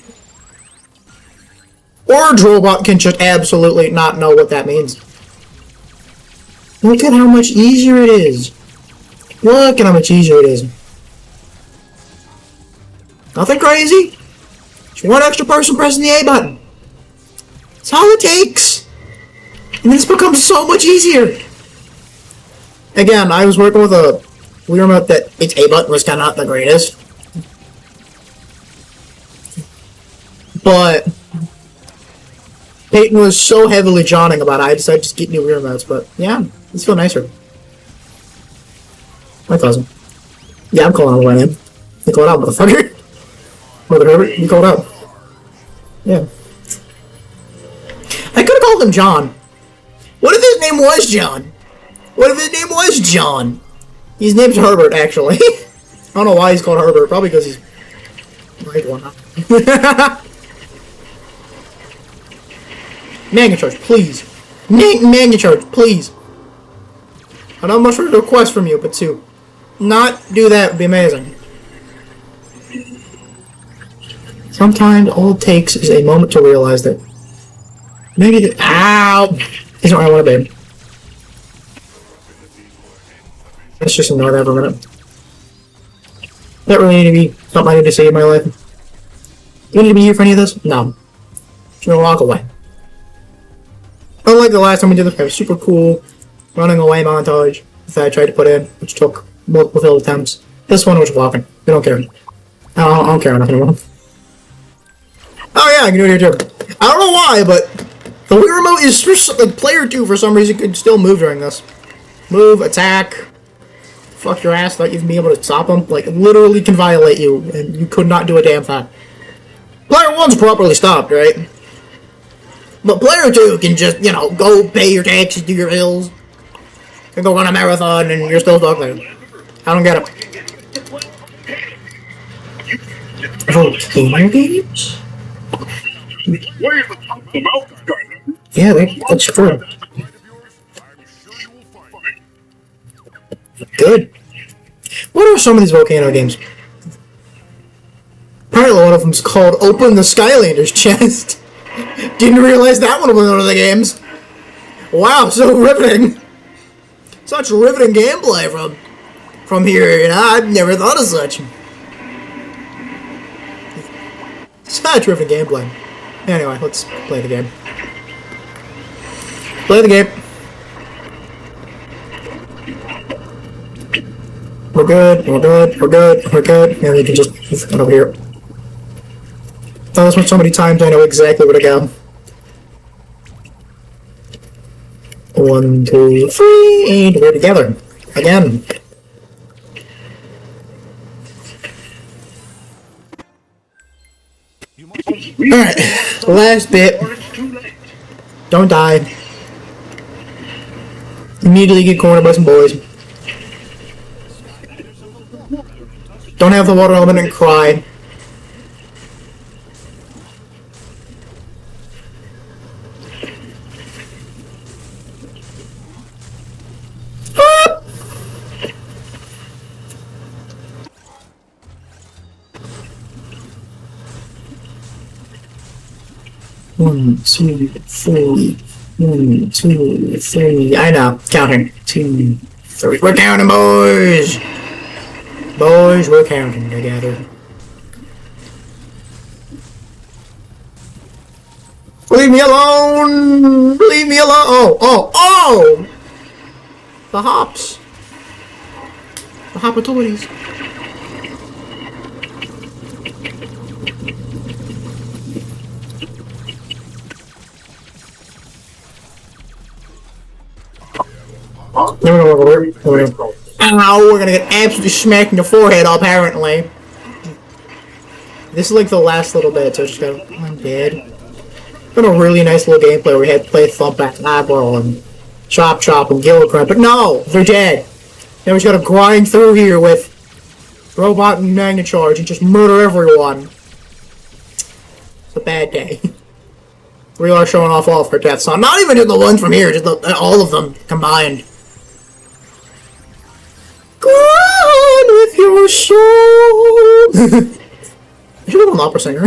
Or Drillbot can just absolutely not know what that means. Look at how much easier it is. Look at how much easier it is. Nothing crazy. Just one extra person pressing the A button. That's all it takes. And this becomes so much easier. Again, I was working with a Wii remote that its A button was kind of not the greatest. But Peyton was so heavily jawing about it, I decided to just get new Wii remotes. But yeah, these feel nicer. My cousin. Yeah, I'm calling him by name. You call it out, motherfucker. Mother Herbert, you call it out. Yeah. I could have called him John. What if his name was John? What if his name was John? His name's Herbert, actually. I don't know why he's called Herbert. Probably because he's right one. Manga charge, please. Manga charge, please. I know much for a request from you, but to not do that would be amazing. Sometimes all it takes is a moment to realize that maybe the ow isn't where I want to be. Let's just ignore that for a minute. That really need to be something I need to say in my life. Do you need to be here for any of this? No. Just gonna walk away. Unlike the last time we did this kind of super cool running away montage that I tried to put in, which took multiple failed attempts. This one was walking. We don't care. I don't care enough anymore. Oh yeah, I can do it here too. I don't know why, but The Wii remote is like player 2 for some reason could still move during this. Move, attack, fuck your ass without even being able to stop them. Like literally can violate you, and you could not do a damn thing. Player 1's properly stopped, right? But player 2 can just, you know, go pay your taxes, do your bills, and go run a marathon, and you're still stuck there. I don't get it. Volcano games? Yeah, that's true. Good. What are some of these volcano games? Apparently one of them's called Open the Skylander's Chest. Didn't realize that one was one of the games. Wow, so riveting. Such riveting gameplay from here, you know, I've never thought of such. Such riveting gameplay. Anyway, let's play the game. Play the game. We're good, we're good, we're good, we're good. And we can just move over here. Done this one so many times, I know exactly where to go. 1, 2, 3, and we're together. Again. Alright, last bit. Don't die. Immediately get cornered by some boys. Don't have the water element and cry. One, two, three. 1, 2, 3. I know. Counting. 2, 3. We're counting, boys! Boys, we're counting together. Leave me alone! Leave me alone! Oh! The hops. The hopportunities. Ow, we're gonna get absolutely smacked in the forehead, apparently. This is like the last little bit, so just gotta... I'm dead. Been a really nice little gameplay where we had to play Thump Back Eyeball and Chop Chop and Gillicrump, but no! They're dead! Now we just gotta grind through here with Robot and Magna Charge and just murder everyone. It's a bad day. We are showing off all of our deaths. So I'm not even in the ones from here, just all of them combined. Go on with your soul! I should become an opera singer.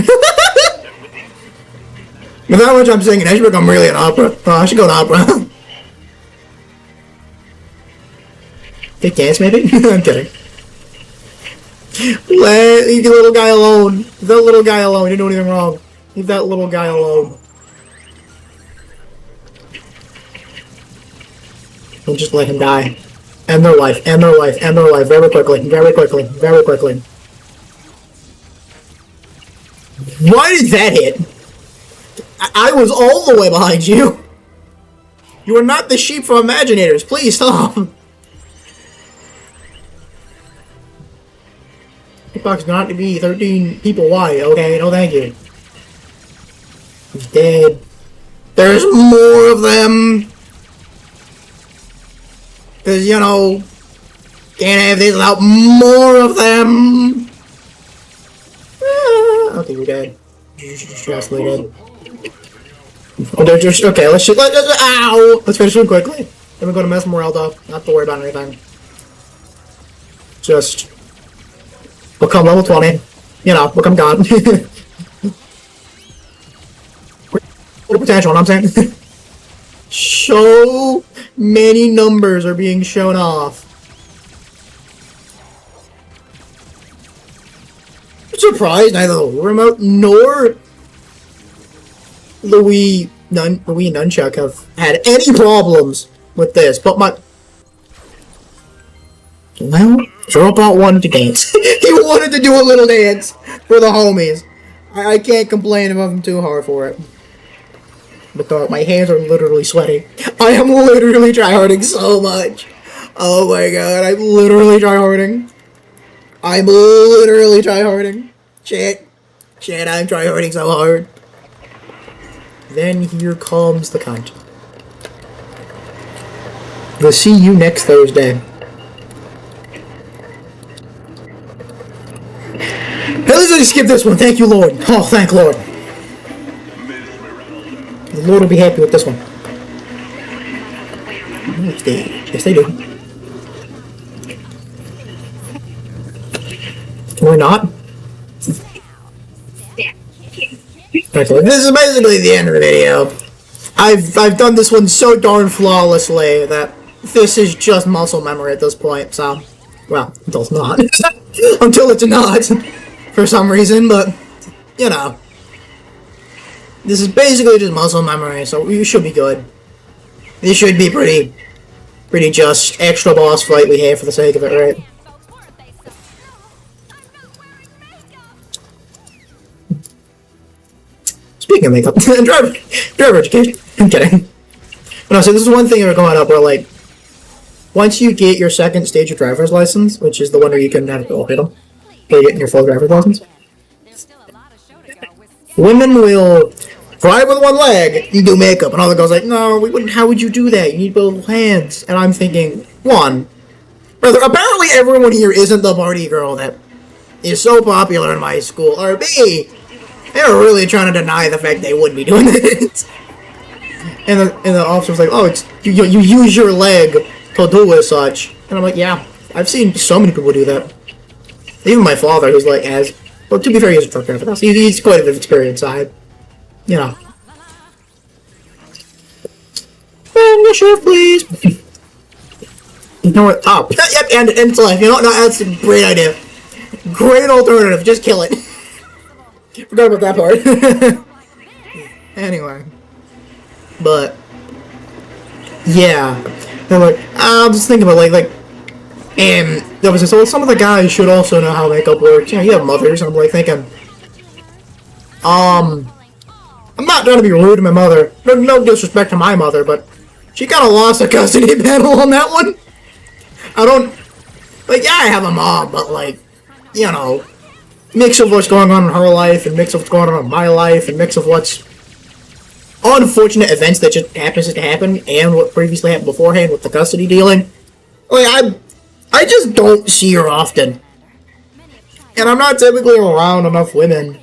With how much I'm singing, I should become really an opera. Oh, I should go to opera. Take dance, maybe? I'm kidding. Leave the little guy alone. Leave that little guy alone. He didn't do anything wrong. Leave that little guy alone. We'll just let him die. End their life, end their life, end their life. Very quickly, very quickly, very quickly. Why did that hit? I was all the way behind you. You are not the sheep from Imaginators. Please stop. Hitbox not to be 13 people wide. Okay, no thank you. He's dead. There's more of them. Because, you know, can't have this without more of them. Okay, we're dead. Just dead. Oh, they're just, okay, ow! Let's finish them quickly. Then we go to Mesmeralda. Not have to worry about anything. Just become level 20. You know, become God. What a potential, what I'm saying? So many numbers are being shown off. I'm surprised neither the remote nor the Wii Nunchuck have had any problems with this, but my... Well, Robot wanted to dance. He wanted to do a little dance for the homies. I can't complain about him too hard for it. But dog, my hands are literally sweating. I am literally tryharding so much. Oh my god, I'm literally tryharding. I'm literally tryharding. Shit. Shit, I'm tryharding so hard. Then here comes the cunt. We'll see you next Thursday. At least I skipped this one. Thank you, Lord. Oh, thank Lord. The Lord will be happy with this one. Yes, they do. Or not. Okay, so this is basically the end of the video. I've done this one so darn flawlessly that this is just muscle memory at this point, so... Well, until it's not. Until it's not. For some reason, but... You know. This is basically just muscle memory, so you should be good. This should be pretty just extra boss fight we have for the sake of it, right? Speaking of makeup, driver education. I'm kidding. But no, so this is one thing that we're going up where, like, once you get your second stage of driver's license, which is the one where you can have to open them, where you're getting your full driver's license, women will drive with one leg, you do makeup, and all the girls like, no, we wouldn't, how would you do that? You need both hands. And I'm thinking, one, brother, apparently everyone here isn't the party girl that is so popular in my school, or B, they're really trying to deny the fact they would be doing it. And the officer was like, oh, it's you use your leg to do as such. And I'm like, yeah, I've seen so many people do that. Even my father, who's like, well, to be fair, he has a truck driver. He's quite a bit of experience, you know. And the shirt, please. You know what? Oh, yep, and it's life. You know what? No, that's a great idea. Great alternative. Just kill it. Forgot about that part. Anyway. But, yeah. They're like, I'm just thinking about, like, and there was so some of the guys should also know how makeup works. You know, you have mothers, and I'm like thinking, I'm not trying to be rude to my mother. No disrespect to my mother, but she kind of lost a custody battle on that one. I don't, like, yeah, I have a mom, but, like, you know, mix of what's going on in her life, and mix of what's going on in my life, and mix of what's unfortunate events that just happens to happen, and what previously happened beforehand with the custody dealing. Like, I just don't see her often. And I'm not typically around enough women.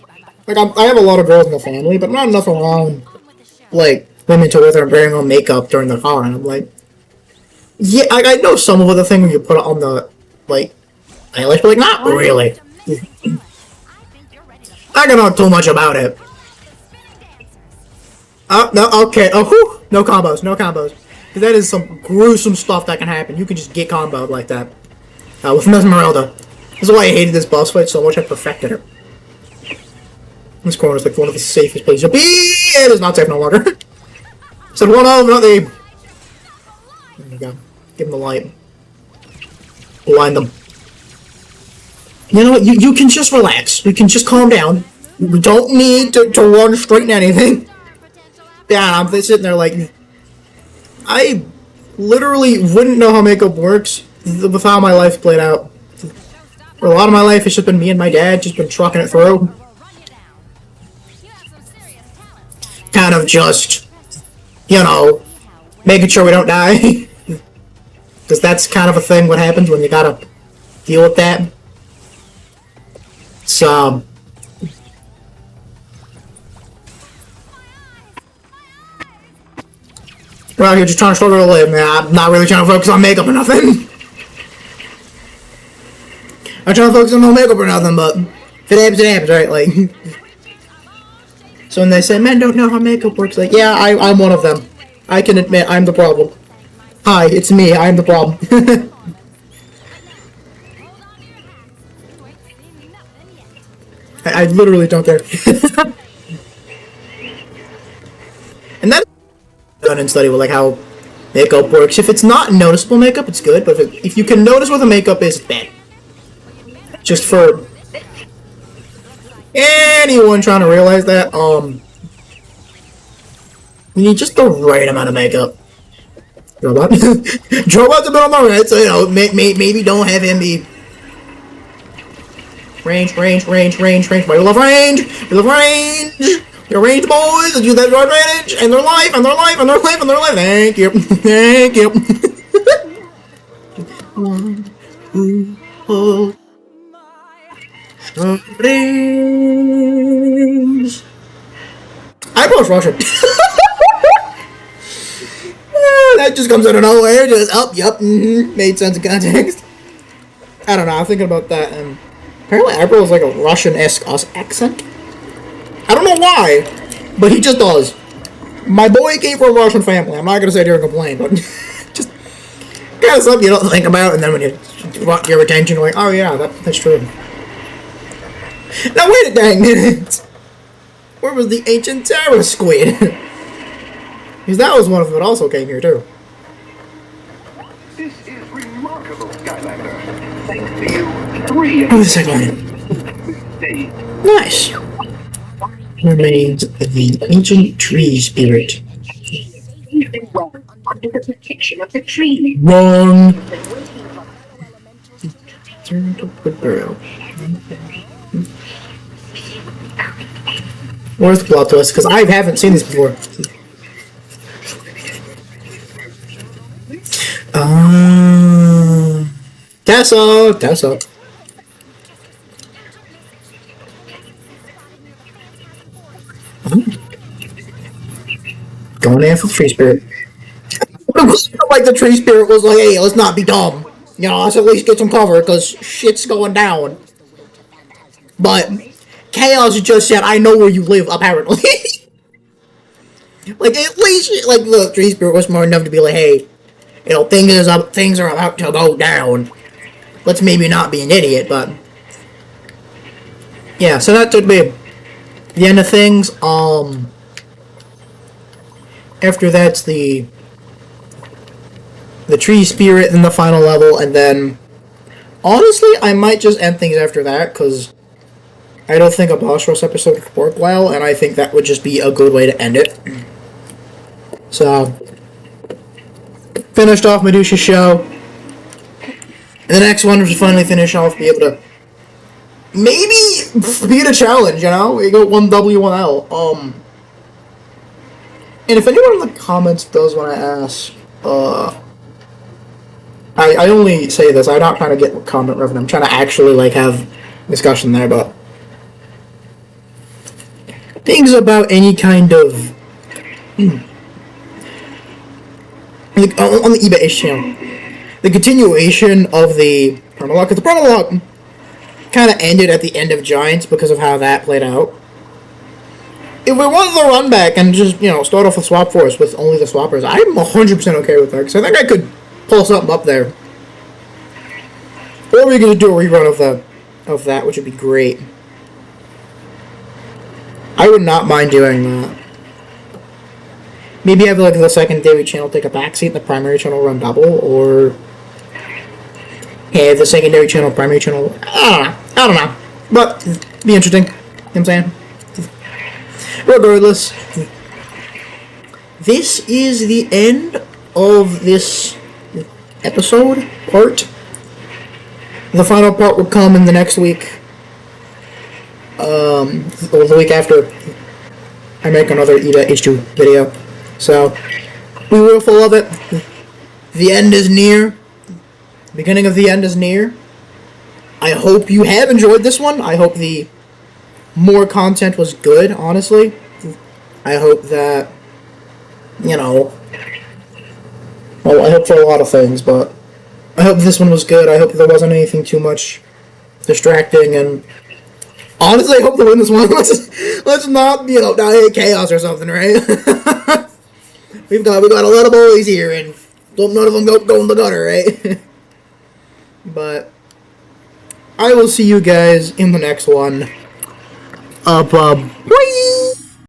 Like, I have a lot of girls in the family, but not enough around, like, women to where they're wearing on makeup during the car, and I'm like, yeah, I know some of the thing when you put it on the, like, eyelash, but, like, not really. I don't know too much about it. Oh, no, okay, oh, whew, no combos, no combos. Because that is some gruesome stuff that can happen. You can just get comboed like that. With Mesmeralda. This is why I hated this boss fight so much, I perfected it. This corner is like one of the safest places to be. It is not safe no longer. Said one of, not the... There you go. Give them the light. Blind them. You know what? You can just relax. You can just calm down. You don't need to run straight into anything. Yeah, I'm sitting there like... I literally wouldn't know how makeup works with how my life played out. For a lot of my life, it's just been me and my dad, just been trucking it through. Kind of just, you know, making sure we don't die. Because that's kind of a thing what happens when you gotta deal with that. So... We're out here just trying to struggle to live, man. I'm not really trying to focus on makeup or nothing. I'm trying to focus on no makeup or nothing, but if it happens, right? Like, so when they say men don't know how makeup works, like, yeah, I'm one of them. I can admit I'm the problem. Hi, it's me. I'm the problem. I literally don't care. And that. Done and study with like how makeup works. If it's not noticeable makeup, it's good. But if you can notice what the makeup is, it's bad. Just for anyone trying to realize that, You need just the right amount of makeup. Robot? Robot's a bit on the red, so, you know, maybe don't have him be... Range. But you love range! You love range! Your range boys! Use that to our advantage! And their life! Thank you! Thank you! Range! I post Russian. That just comes out of nowhere. Just yup. Made sense of context. I don't know. I'm thinking about that, and apparently April is like a Russian-esque accent. I don't know why, but he just does. My boy came from a Russian family. I'm not gonna sit here and complain, but just kind of something you don't think about, and then when you want your attention, you're like, oh yeah, that's true. Now wait a dang minute. Where was the ancient terror squid? Because that was one of them that also came here too. This is remarkable, Skylander. Thanks to you, 3 of Oh, the second line. days. Nice. Remains the ancient tree spirit. You've been well under the protection of the tree. Wrong. Turn to the girl. Worth plot twist, because I haven't seen this before. Tessa. Going after the tree spirit. Like the tree spirit was like, hey, let's not be dumb. You know, let's at least get some cover, because shit's going down. But Chaos just said, I know where you live, apparently. Like, at least, like, the tree spirit was smart enough to be like, hey, you know, things are about to go down. Let's maybe not be an idiot, but... Yeah, so that would be the end of things. After that's the tree spirit in the final level, and then... Honestly, I might just end things after that, because I don't think a boss rush episode would work well, and I think that would just be a good way to end it. So... Finished off Medusa's show. And the next one, was finally finish off, be able to maybe beat a challenge, you know? We go 1W, 1L. And if anyone in the comments does want to ask, I only say this, I'm not trying to get comment revenue, I'm trying to actually, like, have discussion there, but things about any kind of like, on the eBay channel, the continuation of the Permalock. The Permalock kind of ended at the end of Giants because of how that played out. If we wanted to run back and just, you know, start off with Swap Force with only the swappers, I'm 100% okay with that, because I think I could pull something up there. Or we could do a rerun of that, which would be great. I would not mind doing that. Maybe have, like, the secondary channel take a backseat and the primary channel run double, or have the secondary channel, primary channel, I don't know. But, be interesting, you know what I'm saying? Regardless, this is the end of this episode, part. The final part will come in the next week, or the week after I make another Ida H2 video. So, we will full of it. The end is near. The beginning of the end is near. I hope you have enjoyed this one. I hope the more content was good, honestly. I hope that, you know, well, I hope for a lot of things, but I hope this one was good. I hope there wasn't anything too much distracting, and honestly, I hope to win this one. Let's not, you know, die in chaos or something, right? we got a lot of boys here, and none of them go in the gutter, right? But I will see you guys in the next one. Bye.